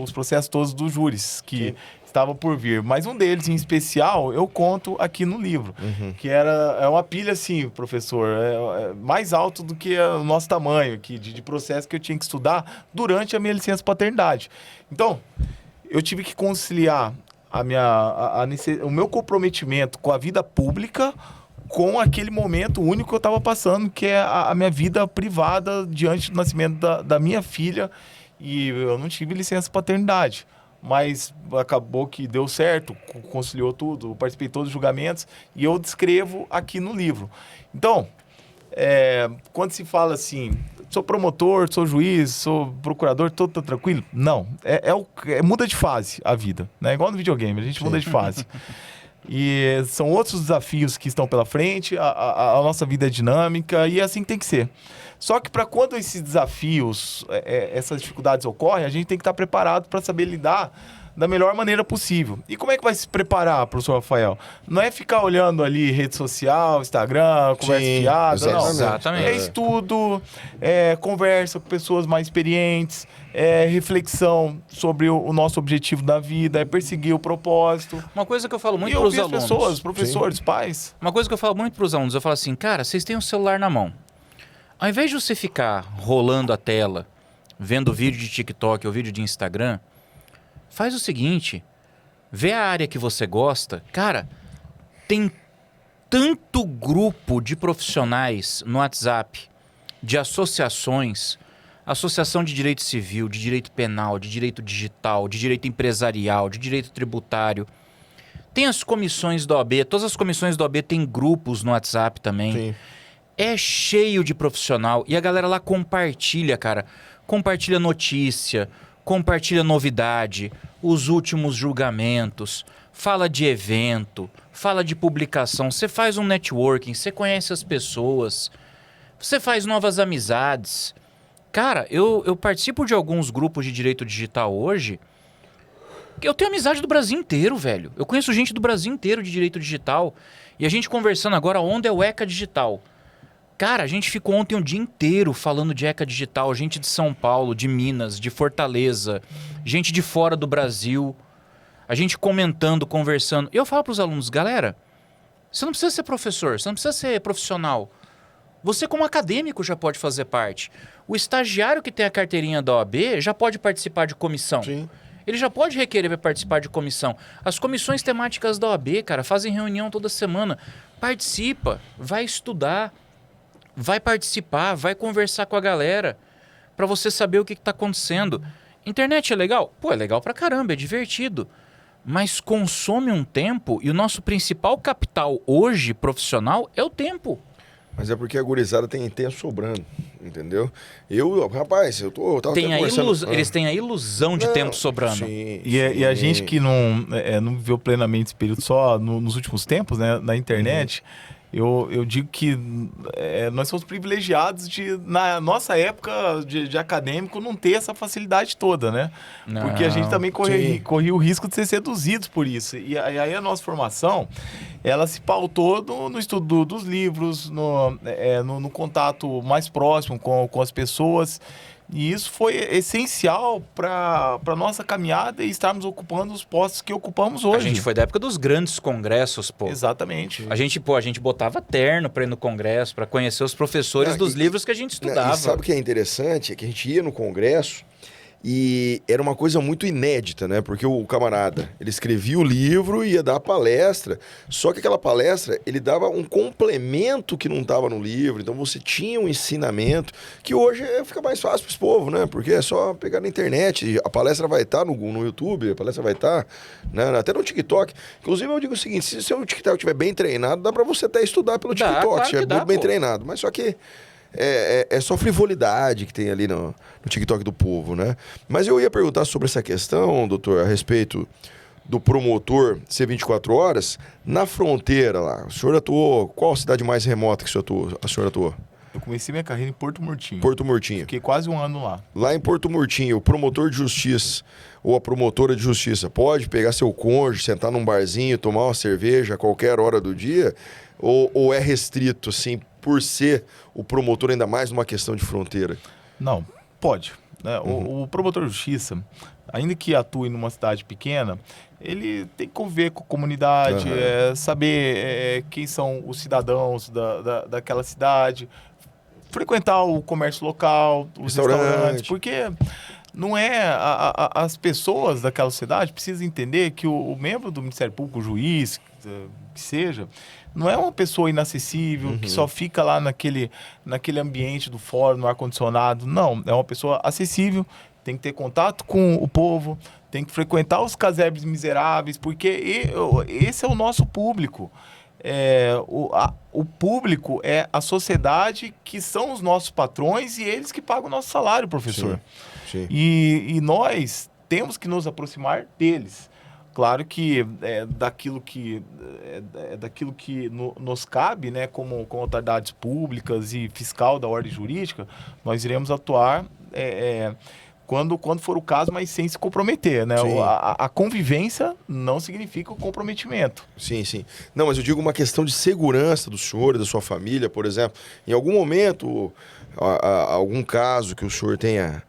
os processos todos dos júris, que estavam por vir. Mas um deles, em especial, eu conto aqui no livro, que é uma pilha, assim, professor, mais alto do que o nosso tamanho aqui, de processo que eu tinha que estudar durante a minha licença paternidade. Então, eu tive que conciliar o meu comprometimento com a vida pública com aquele momento único que eu estava passando, que é a minha vida privada diante do nascimento da minha filha. E eu não tive licença paternidade, mas acabou que deu certo, conciliou tudo, participei de todos os julgamentos e eu descrevo aqui no livro. Então, quando se fala assim, sou promotor, sou juiz, sou procurador, tô tranquilo? Não, muda de fase a vida, né? Igual no videogame, a gente muda de fase. E são outros desafios que estão pela frente, a nossa vida é dinâmica e é assim que tem que ser. Só que para quando esses desafios, essas dificuldades ocorrem, a gente tem que estar preparado para saber lidar da melhor maneira possível. E como é que vai se preparar, professor Rafael? Não é ficar olhando ali rede social, Instagram, conversa fiada, não. Exatamente. É estudo, conversa com pessoas mais experientes, reflexão sobre o nosso objetivo da vida, perseguir o propósito. Uma coisa que eu falo muito para para os alunos. pessoas, professores, pais. Uma coisa que eu falo muito para os alunos, eu falo assim, cara, vocês têm um celular na mão. Ao invés de você ficar rolando a tela, vendo vídeo de TikTok ou vídeo de Instagram, faz o seguinte, vê a área que você gosta. Cara, tem tanto grupo de profissionais no WhatsApp, de associações, associação de direito civil, de direito penal, de direito digital, de direito empresarial, de direito tributário. Tem as comissões da OAB, todas as comissões da OAB têm grupos no WhatsApp também. Sim. É cheio de profissional e a galera lá compartilha, cara. Compartilha notícia, compartilha novidade, os últimos julgamentos, fala de evento, fala de publicação, você faz um networking, você conhece as pessoas, você faz novas amizades. Cara, eu participo de alguns grupos de direito digital hoje. Eu tenho amizade do Brasil inteiro, velho. Eu conheço gente do Brasil inteiro de direito digital. E a gente conversando agora, onde é o ECA Digital? Cara, a gente ficou ontem um dia inteiro falando de ECA Digital. Gente de São Paulo, de Minas, de Fortaleza. Gente de fora do Brasil. A gente comentando, conversando. E eu falo para os alunos, galera, você não precisa ser professor, você não precisa ser profissional. Você como acadêmico já pode fazer parte. O estagiário que tem a carteirinha da OAB já pode participar de comissão. Sim. Ele já pode requerer para participar de comissão. As comissões temáticas da OAB, cara, fazem reunião toda semana. Participa, vai estudar, vai participar, vai conversar com a galera para você saber o que está acontecendo. Internet é legal? Pô, é legal pra caramba, é divertido. Mas consome um tempo e o nosso principal capital hoje, profissional, é o tempo. Mas é porque a gurizada tem tempo sobrando, entendeu? Rapaz, eu tava Tem até conversando... Eles têm a ilusão de tempo sobrando. Sim, E a gente que não viveu plenamente esse período só nos últimos tempos, né, na internet, eu digo que nós somos privilegiados de, na nossa época de acadêmico, não ter essa facilidade toda, né? Não, porque a gente também corria o risco de ser seduzidos por isso. E aí a nossa formação, ela se pautou no estudo dos livros, no contato mais próximo com as pessoas. E isso foi essencial para a nossa caminhada e estarmos ocupando os postos que ocupamos hoje. A gente foi da época dos grandes congressos, pô. Exatamente. A gente botava terno para ir no congresso, para conhecer os professores dos livros que a gente estudava. E sabe o que é interessante? É que a gente ia no congresso e era uma coisa muito inédita, né? Porque o camarada, ele escrevia o livro e ia dar a palestra, só que aquela palestra, ele dava um complemento que não estava no livro, então você tinha um ensinamento que hoje fica mais fácil para esse povo, né? Porque é só pegar na internet, a palestra vai estar no YouTube, a palestra vai estar, né? Até no TikTok. Inclusive eu digo o seguinte, se o seu TikTok estiver bem treinado, dá para você até estudar pelo TikTok, claro se é muito bem treinado, mas só que é só frivolidade que tem ali no TikTok do povo, né? Mas eu ia perguntar sobre essa questão, doutor, a respeito do promotor ser 24 horas na fronteira lá. O senhor atuou, qual a cidade mais remota que a senhor atuou? Eu comecei minha carreira em Porto Murtinho. Porto Murtinho. Fiquei quase um ano lá. Lá em Porto Murtinho, o promotor de justiça ou a promotora de justiça pode pegar seu cônjuge, sentar num barzinho, tomar uma cerveja a qualquer hora do dia? Ou é restrito, assim, por ser o promotor, ainda mais numa questão de fronteira? Não, pode. Né? O promotor de justiça, ainda que atue numa cidade pequena, ele tem que conviver com a comunidade, saber quem são os cidadãos daquela cidade, frequentar o comércio local, os restaurantes, porque não é... as pessoas daquela cidade precisam entender que o membro do Ministério Público, o juiz, que seja, não é uma pessoa inacessível, que só fica lá naquele ambiente do fórum, no ar-condicionado. Não, é uma pessoa acessível, tem que ter contato com o povo, tem que frequentar os casebres miseráveis, porque esse é o nosso público. O público é a sociedade, que são os nossos patrões e eles que pagam o nosso salário, professor. Sim. E nós temos que nos aproximar deles. Claro que daquilo que nos cabe, né, como autoridades públicas e fiscal da ordem jurídica, nós iremos atuar quando for o caso, mas sem se comprometer, né? A convivência não significa o comprometimento. Sim, sim. Não, mas eu digo uma questão de segurança do senhor e da sua família, por exemplo. Em algum momento, algum caso que o senhor tenha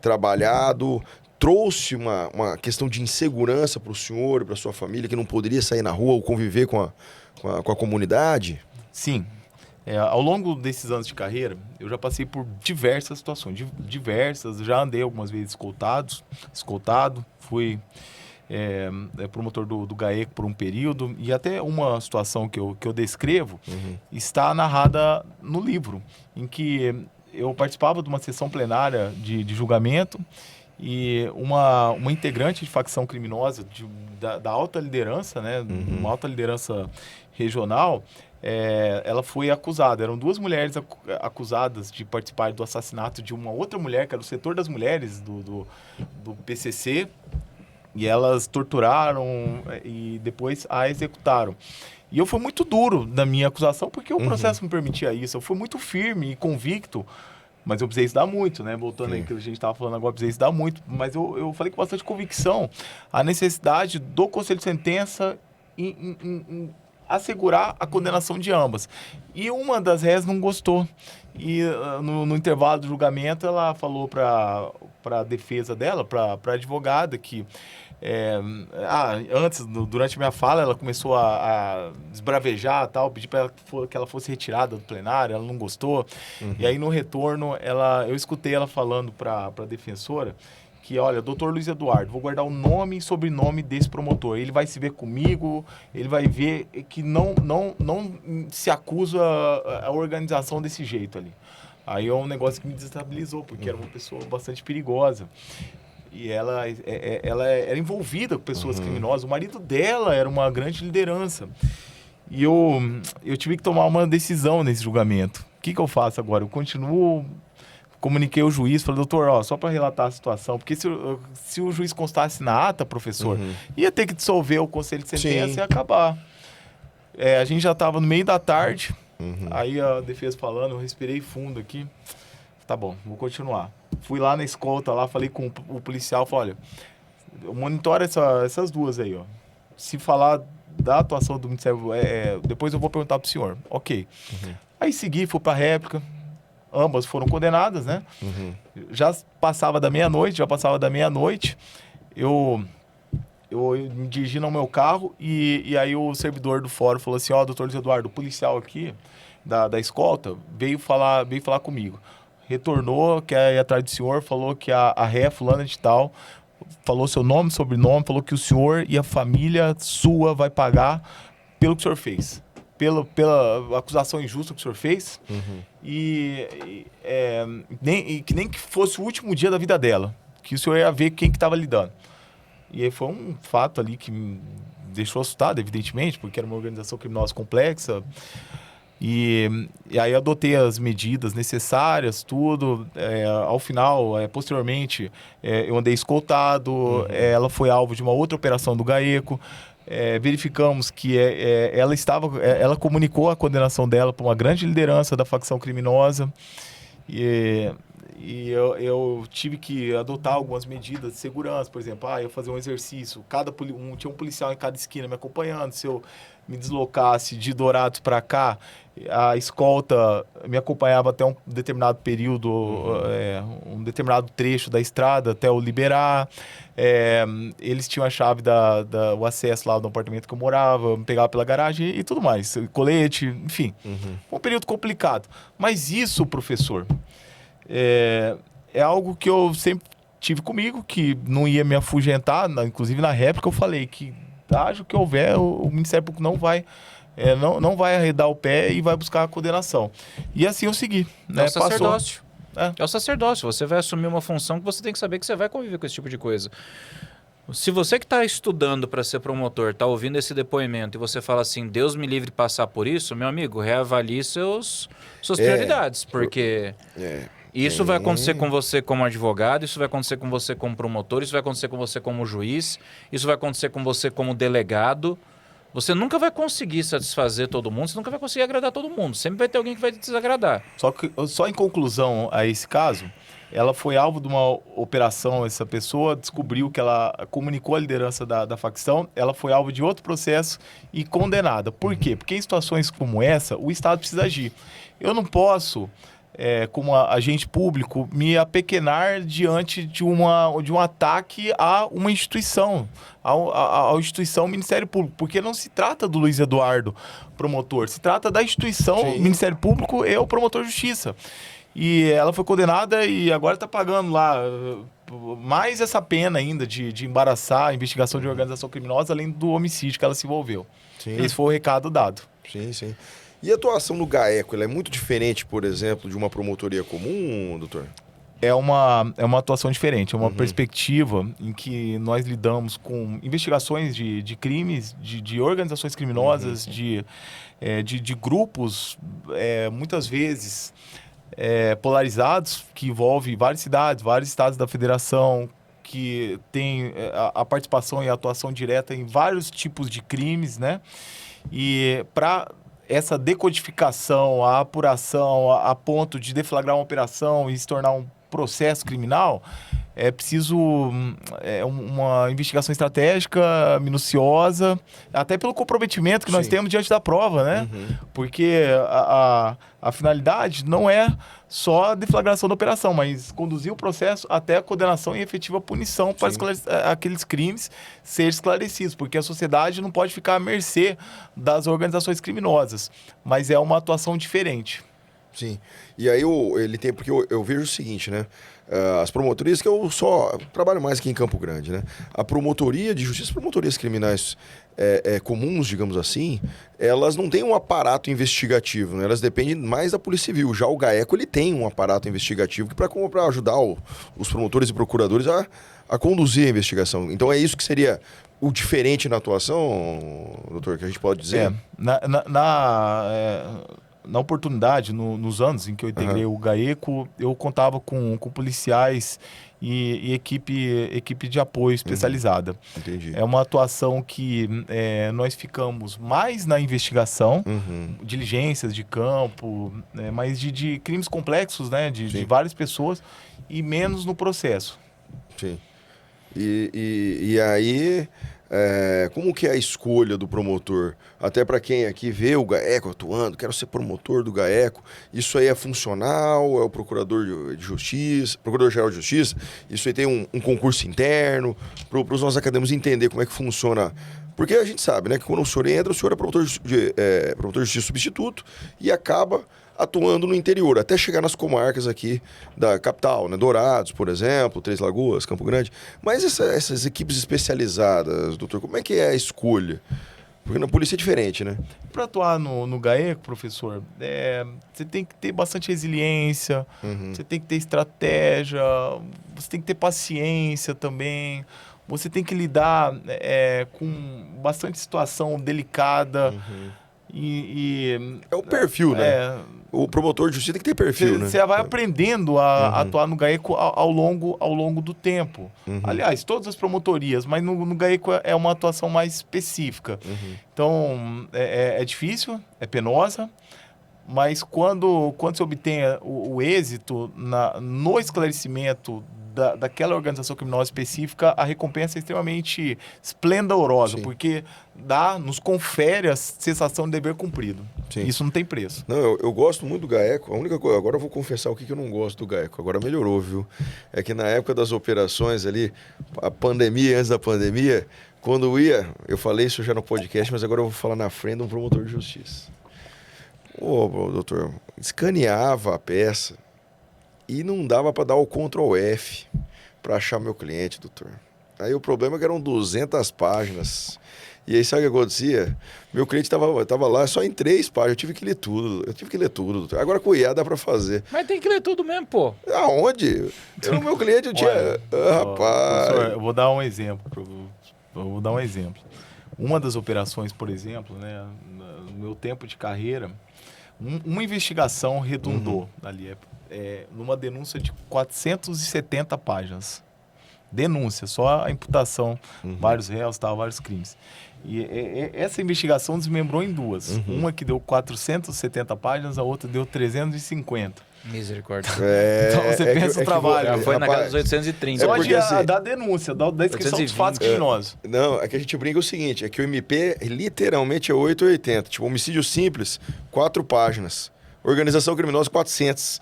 trabalhado, trouxe uma questão de insegurança para o senhor e para sua família, que não poderia sair na rua ou conviver com a comunidade? Sim. Ao longo desses anos de carreira, eu já passei por diversas situações, já andei algumas vezes escoltado, fui promotor do GAECO por um período, e até uma situação que eu descrevo está narrada no livro, em que eu participava de uma sessão plenária de julgamento, e uma integrante de facção criminosa da alta liderança, né, uma alta liderança regional, ela foi acusada. Eram duas mulheres acusadas de participar do assassinato de uma outra mulher, que era do setor das mulheres do PCC, E elas torturaram e depois a executaram. E eu fui muito duro na minha acusação, porque o processo me permitia isso. Eu fui muito firme e convicto, mas eu precisei estudar muito, né? Voltando aí que a gente estava falando agora, eu precisei estudar muito. Mas eu falei com bastante convicção a necessidade do Conselho de Sentença em assegurar a condenação de ambas. E uma das réis não gostou. E no intervalo do julgamento, ela falou para a defesa dela, para a advogada, que... durante minha fala, ela começou a esbravejar e tal, pedi para que ela fosse retirada do plenário, ela não gostou. E aí, no retorno, eu escutei ela falando para a defensora que, olha, doutor Luiz Eduardo, vou guardar o nome e sobrenome desse promotor. Ele vai se ver comigo, ele vai ver que não se acusa a organização desse jeito ali. Aí é um negócio que me desestabilizou, porque era uma pessoa bastante perigosa. E ela era envolvida com pessoas criminosas. O marido dela era uma grande liderança. E eu tive que tomar uma decisão nesse julgamento. O que eu faço agora? Eu continuo... Comuniquei ao juiz, falei, doutor, só para relatar a situação, porque se o juiz constasse na ata, professor, ia ter que dissolver o conselho de sentença e acabar. A gente já estava no meio da tarde, aí a defesa falando, eu respirei fundo aqui. Tá bom, vou continuar. Fui lá na escolta, lá, falei com o policial, falei, olha, monitora essas duas aí, ó. Se falar da atuação do Ministério, depois eu vou perguntar pro senhor. Ok. Aí segui, fui pra réplica. Ambas foram condenadas, né? Já passava da meia-noite, eu me dirigi no meu carro e aí o servidor do fórum falou assim, doutor Luiz Eduardo, o policial aqui da escolta veio falar comigo. Retornou, quer ir atrás do senhor, falou que a ré fulana de tal, falou seu nome, sobrenome, falou que o senhor e a família sua vai pagar pelo que o senhor fez. Pela acusação injusta que o senhor fez, que nem que fosse o último dia da vida dela, que o senhor ia ver quem que estava lidando. E aí foi um fato ali que me deixou assustado, evidentemente, porque era uma organização criminosa complexa. E aí eu adotei as medidas necessárias, tudo. Ao final, posteriormente, eu andei escoltado, ela foi alvo de uma outra operação do GAECO. Verificamos que ela comunicou a condenação dela para uma grande liderança da facção criminosa e eu tive que adotar algumas medidas de segurança, por exemplo, eu fazer um exercício, tinha um policial em cada esquina me acompanhando, se eu me deslocasse de Dourados para cá, a escolta me acompanhava até um determinado período, um determinado trecho da estrada até eu liberar. Eles tinham a chave o acesso lá do apartamento que eu morava, me pegava pela garagem e tudo mais, colete, enfim. Um período complicado. Mas isso, professor, é algo que eu sempre tive comigo, que não ia me afugentar, inclusive na réplica eu falei que haja o que houver, o Ministério Público não vai arredar o pé e vai buscar a condenação. E assim eu segui. É o sacerdócio. É o sacerdócio. Você vai assumir uma função que você tem que saber que você vai conviver com esse tipo de coisa. Se você que está estudando para ser promotor, está ouvindo esse depoimento e você fala assim, Deus me livre de passar por isso, meu amigo, reavalie suas prioridades, porque... Isso vai acontecer com você como advogado, isso vai acontecer com você como promotor, isso vai acontecer com você como juiz, isso vai acontecer com você como delegado. Você nunca vai conseguir satisfazer todo mundo, você nunca vai conseguir agradar todo mundo. Sempre vai ter alguém que vai te desagradar. Só em conclusão a esse caso, ela foi alvo de uma operação, essa pessoa descobriu que ela comunicou a liderança da facção, ela foi alvo de outro processo e condenada. Por quê? Porque em situações como essa, o Estado precisa agir. Eu não posso... como agente público, me apequenar diante de um ataque a uma instituição, a instituição Ministério Público, porque não se trata do Luiz Eduardo, promotor, se trata da instituição Ministério Público e o promotor de justiça. E ela foi condenada e agora está pagando lá mais essa pena ainda de embaraçar a investigação de organização criminosa, além do homicídio que ela se envolveu. Esse foi o recado dado. Sim. E a atuação no GAECO, ela é muito diferente, por exemplo, de uma promotoria comum, doutor? É uma atuação diferente, é uma perspectiva em que nós lidamos com investigações de crimes, de organizações criminosas, de grupos, muitas vezes polarizados, que envolvem várias cidades, vários estados da federação, que tem a participação e a atuação direta em vários tipos de crimes, né? E para essa decodificação, a apuração, a ponto de deflagrar uma operação e se tornar um processo criminal, é preciso uma investigação estratégica, minuciosa, até pelo comprometimento que nós temos diante da prova, né? Porque a finalidade não é só a deflagração da operação, mas conduzir o processo até a condenação e efetiva punição para aqueles crimes serem esclarecidos, porque a sociedade não pode ficar à mercê das organizações criminosas, mas é uma atuação diferente. Sim. E aí ele tem, porque eu vejo o seguinte, né? As promotorias, que eu só trabalho mais aqui em Campo Grande, né? A promotoria de justiça, promotorias criminais comuns, digamos assim, elas não têm um aparato investigativo, né? Elas dependem mais da Polícia Civil. Já o GAECO, ele tem um aparato investigativo para ajudar os promotores e procuradores a conduzir a investigação. Então é isso que seria o diferente na atuação, doutor, que a gente pode dizer? Na oportunidade, nos anos em que eu integrei o GAECO, eu contava com policiais e equipe de apoio especializada. Entendi. É uma atuação que nós ficamos mais na investigação, diligências de campo, mas de crimes complexos, né, de várias pessoas, e menos no processo. Sim. E aí... como que é a escolha do promotor? Até para quem aqui vê o GAECO atuando, quero ser promotor do GAECO, isso aí é funcional? É o procurador de justiça, procurador-geral de justiça? Isso aí tem um concurso interno para os nossos acadêmicos entender como é que funciona? Porque a gente sabe, né, que quando o senhor entra, o senhor é promotor de justiça substituto e acaba atuando no interior, até chegar nas comarcas aqui da capital, né? Dourados, por exemplo, Três Lagoas, Campo Grande. Mas essas equipes especializadas, doutor, como é que é a escolha? Porque na polícia é diferente, né? Para atuar no GAECO, professor, você tem que ter bastante resiliência, você tem que ter estratégia, você tem que ter paciência também, você tem que lidar com bastante situação delicada. É o perfil, né? O promotor de justiça tem que ter perfil, né? Você vai aprendendo a atuar no GAECO ao longo do tempo. Aliás, todas as promotorias, mas no GAECO é uma atuação mais específica. Então, é difícil, é penosa, mas quando se obtém o êxito no esclarecimento daquela organização criminosa específica, a recompensa é extremamente esplendorosa, porque nos confere a sensação de dever cumprido. Sim. Isso não tem preço. Não, eu gosto muito do GAECO. A única coisa, agora eu vou confessar o que eu não gosto do GAECO. Agora melhorou, viu? É que na época das operações ali, a pandemia, antes da pandemia, quando eu falei isso já no podcast, mas agora eu vou falar na frente de um promotor de justiça. Doutor, escaneava a peça e não dava para dar o Ctrl F para achar meu cliente, doutor. Aí o problema é que eram 200 páginas. E aí sabe o que acontecia? Meu cliente tava lá só em 3 páginas. Eu tive que ler tudo, doutor. Agora com o IA dá para fazer. Mas tem que ler tudo mesmo, pô. Aonde? No meu cliente eu tinha... rapaz... Professor, eu vou dar um exemplo. Uma das operações, por exemplo, né, no meu tempo de carreira, uma investigação redundou ali, numa denúncia de 470 páginas. Denúncia, só a imputação, vários réus, vários crimes. E essa investigação desmembrou em 2. Uma que deu 470 páginas, a outra deu 350. Misericórdia. Então você pensa o trabalho. Foi na casa dos 830. Só da denúncia, da descrição dos fatos criminosos. Não, é que a gente brinca o seguinte, é que o MP literalmente é 880. Tipo, homicídio simples, 4 páginas. Organização criminosa, 400.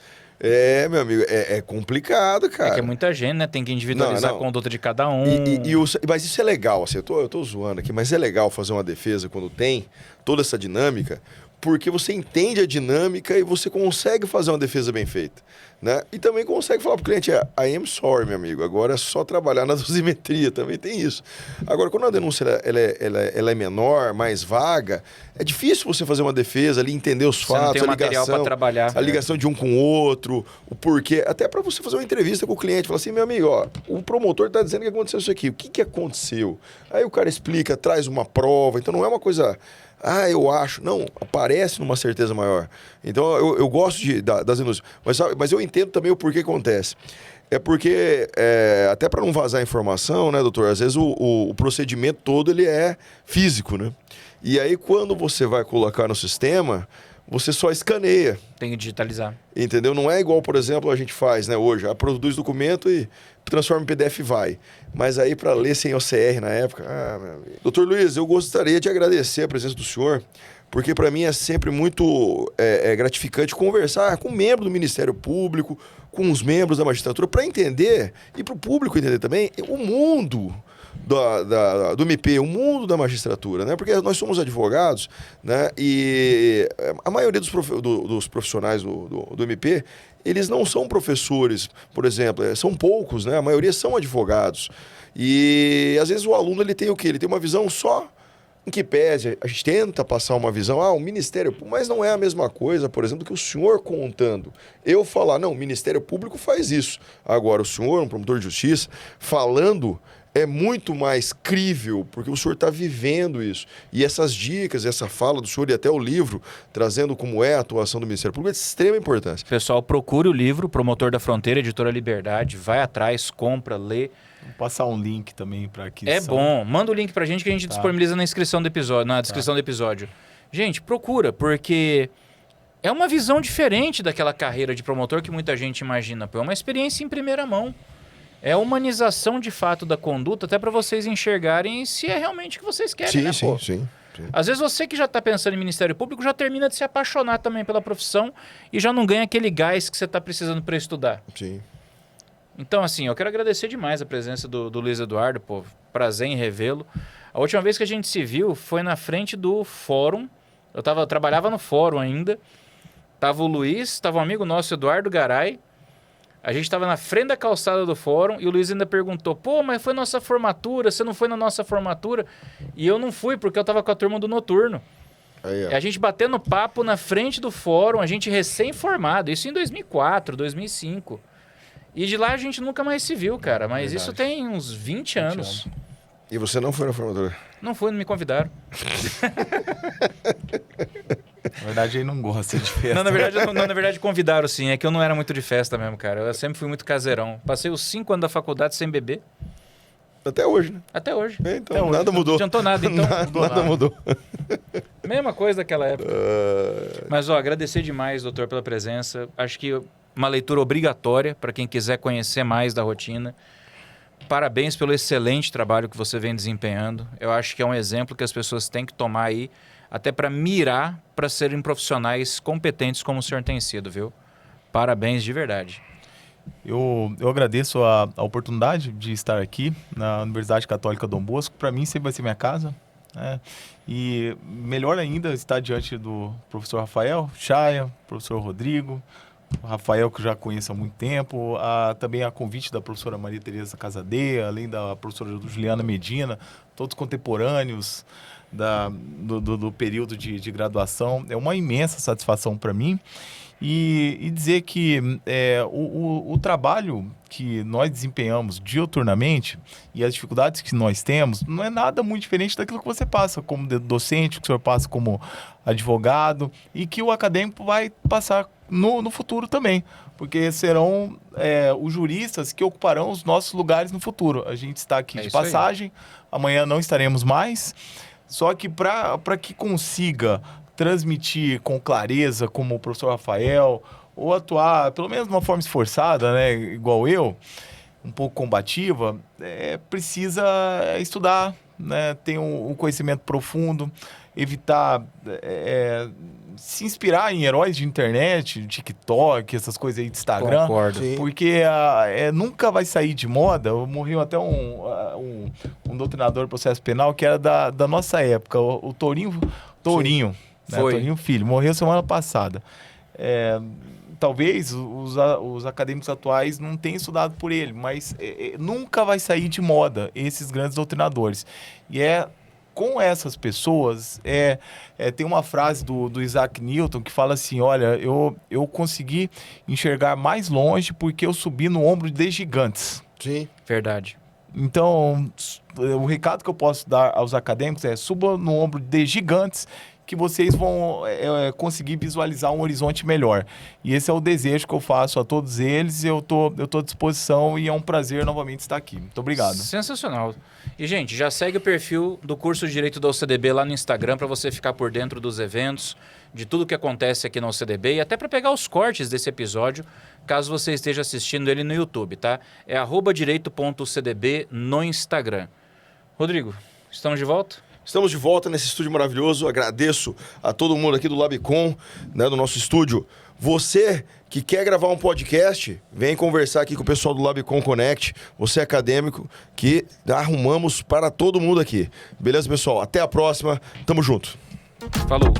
Meu amigo, é complicado, cara. É que é muita gente, né? Tem que individualizar a conduta de cada um. Mas isso é legal, assim, eu tô zoando aqui, mas é legal fazer uma defesa quando tem toda essa dinâmica, porque você entende a dinâmica e você consegue fazer uma defesa bem feita, né? E também consegue falar pro cliente, I am sorry, meu amigo, agora é só trabalhar na dosimetria, também tem isso. Agora, quando a denúncia ela é menor, mais vaga, é difícil você fazer uma defesa ali, entender os fatos, não tem material para trabalhar. A ligação de um com o outro, o porquê, até para você fazer uma entrevista com o cliente, falar assim, meu amigo, o promotor tá dizendo que aconteceu isso aqui, o que aconteceu? Aí o cara explica, traz uma prova, então não é uma coisa... eu acho. Não, aparece numa certeza maior. Então, eu gosto das denúncias. Mas eu entendo também o porquê acontece. É porque, até para não vazar informação, né, doutor? Às vezes o procedimento todo ele é físico, né? E aí, quando você vai colocar no sistema, você só escaneia. Tem que digitalizar. Entendeu? Não é igual, por exemplo, a gente faz, né, hoje. Produz documento e transforma em PDF e vai. Mas aí, para ler sem OCR na época... meu amigo. Doutor Luiz, eu gostaria de agradecer a presença do senhor, porque para mim é sempre muito gratificante conversar com um membro do Ministério Público, com os membros da magistratura, para entender, e para o público entender também, o mundo do MP, o mundo da magistratura, né? Porque nós somos advogados, né? E a maioria dos profissionais do MP, eles não são professores, por exemplo, são poucos, né? A maioria são advogados. E às vezes o aluno ele tem o quê? Ele tem uma visão só em que pese, a gente tenta passar uma visão, o Ministério Público, mas não é a mesma coisa, por exemplo, que o senhor contando. Eu falar, não, o Ministério Público faz isso. Agora, o senhor, um promotor de justiça, falando é muito mais crível, porque o senhor está vivendo isso. E essas dicas, essa fala do senhor e até o livro, trazendo como é a atuação do Ministério Público, é de extrema importância. Pessoal, procure o livro, Promotor da Fronteira, Editora Liberdade, vai atrás, compra, lê. Vou passar um link também para aqui. É bom, manda o link pra gente que a gente disponibiliza na inscrição do episódio, na descrição do episódio. Gente, procura, porque é uma visão diferente daquela carreira de promotor que muita gente imagina. É uma experiência em primeira mão. É a humanização de fato da conduta, até para vocês enxergarem se é realmente o que vocês querem, né, pô? Sim. Às vezes você que já está pensando em Ministério Público já termina de se apaixonar também pela profissão e já não ganha aquele gás que você está precisando para estudar. Sim. Então, assim, eu quero agradecer demais a presença do Luiz Eduardo, pô, prazer em revê-lo. A última vez que a gente se viu foi na frente do fórum, eu trabalhava no fórum ainda, tava o Luiz, tava um amigo nosso, Eduardo Garay, a gente estava na frente da calçada do fórum e o Luiz ainda perguntou, pô, mas foi nossa formatura, você não foi na nossa formatura? E eu não fui, porque eu estava com a turma do noturno. Aí, a gente batendo papo na frente do fórum, a gente recém-formado, isso em 2004, 2005. E de lá a gente nunca mais se viu, cara. Mas isso tem uns 20 anos. E você não foi na formatura? Não fui, não me convidaram. Na verdade, ele não gosta de festa. Não, na verdade convidaram sim. É que eu não era muito de festa mesmo, cara. Eu sempre fui muito caseirão. Passei os 5 anos da faculdade sem beber. Até hoje, né? Até hoje. Então, Até nada hoje. mudou. Não adiantou nada, então. Nada mudou. Mesma coisa daquela época. Mas, agradecer demais, doutor, pela presença. Acho que uma leitura obrigatória para quem quiser conhecer mais da rotina. Parabéns pelo excelente trabalho que você vem desempenhando. Eu acho que é um exemplo que as pessoas têm que tomar aí, até para mirar para serem profissionais competentes como o senhor tem sido, viu? Parabéns de verdade. Eu agradeço a oportunidade de estar aqui na Universidade Católica Dom Bosco. Para mim, sempre vai ser minha casa. Né? E melhor ainda estar diante do professor Rafael Chaia, professor Rodrigo, o Rafael, que eu já conheço há muito tempo, também a convite da professora Maria Tereza Casadeia, além da professora Juliana Medina, todos contemporâneos do período de graduação. É uma imensa satisfação para mim. E dizer que o trabalho que nós desempenhamos diuturnamente e as dificuldades que nós temos não é nada muito diferente daquilo que você passa como docente, que o senhor passa como advogado e que o acadêmico vai passar no futuro também, porque serão os juristas que ocuparão os nossos lugares no futuro. A gente está aqui de passagem, amanhã não estaremos mais, só que para que consiga transmitir com clareza, como o professor Rafael, ou atuar, pelo menos de uma forma esforçada, né, igual eu, um pouco combativa, precisa estudar, né, ter um conhecimento profundo, evitar se inspirar em heróis de internet, TikTok, essas coisas aí de Instagram. Concordo. Porque nunca vai sair de moda. Morreu até um doutrinador do processo penal que era da nossa época, o Tourinho, né? Tourinho Filho, morreu semana passada. Talvez os acadêmicos atuais não tenham estudado por ele, mas nunca vai sair de moda esses grandes doutrinadores. E com essas pessoas, tem uma frase do Isaac Newton que fala assim, olha, eu consegui enxergar mais longe porque eu subi no ombro de gigantes. Sim. Verdade. Então, o recado que eu posso dar aos acadêmicos suba no ombro de gigantes que vocês vão conseguir visualizar um horizonte melhor. E esse é o desejo que eu faço a todos eles. Eu tô à disposição e é um prazer novamente estar aqui. Muito obrigado. Sensacional. E, gente, já segue o perfil do curso de Direito da OCDB lá no Instagram para você ficar por dentro dos eventos, de tudo que acontece aqui na OCDB e até para pegar os cortes desse episódio, caso você esteja assistindo ele no YouTube, tá? É @direito.ocdb no Instagram. Rodrigo, estamos de volta? Estamos de volta nesse estúdio maravilhoso. Agradeço a todo mundo aqui do Labicom, né, do nosso estúdio. Você que quer gravar um podcast, vem conversar aqui com o pessoal do Labicom Connect. Você é acadêmico, que arrumamos para todo mundo aqui. Beleza, pessoal? Até a próxima. Tamo junto. Falou.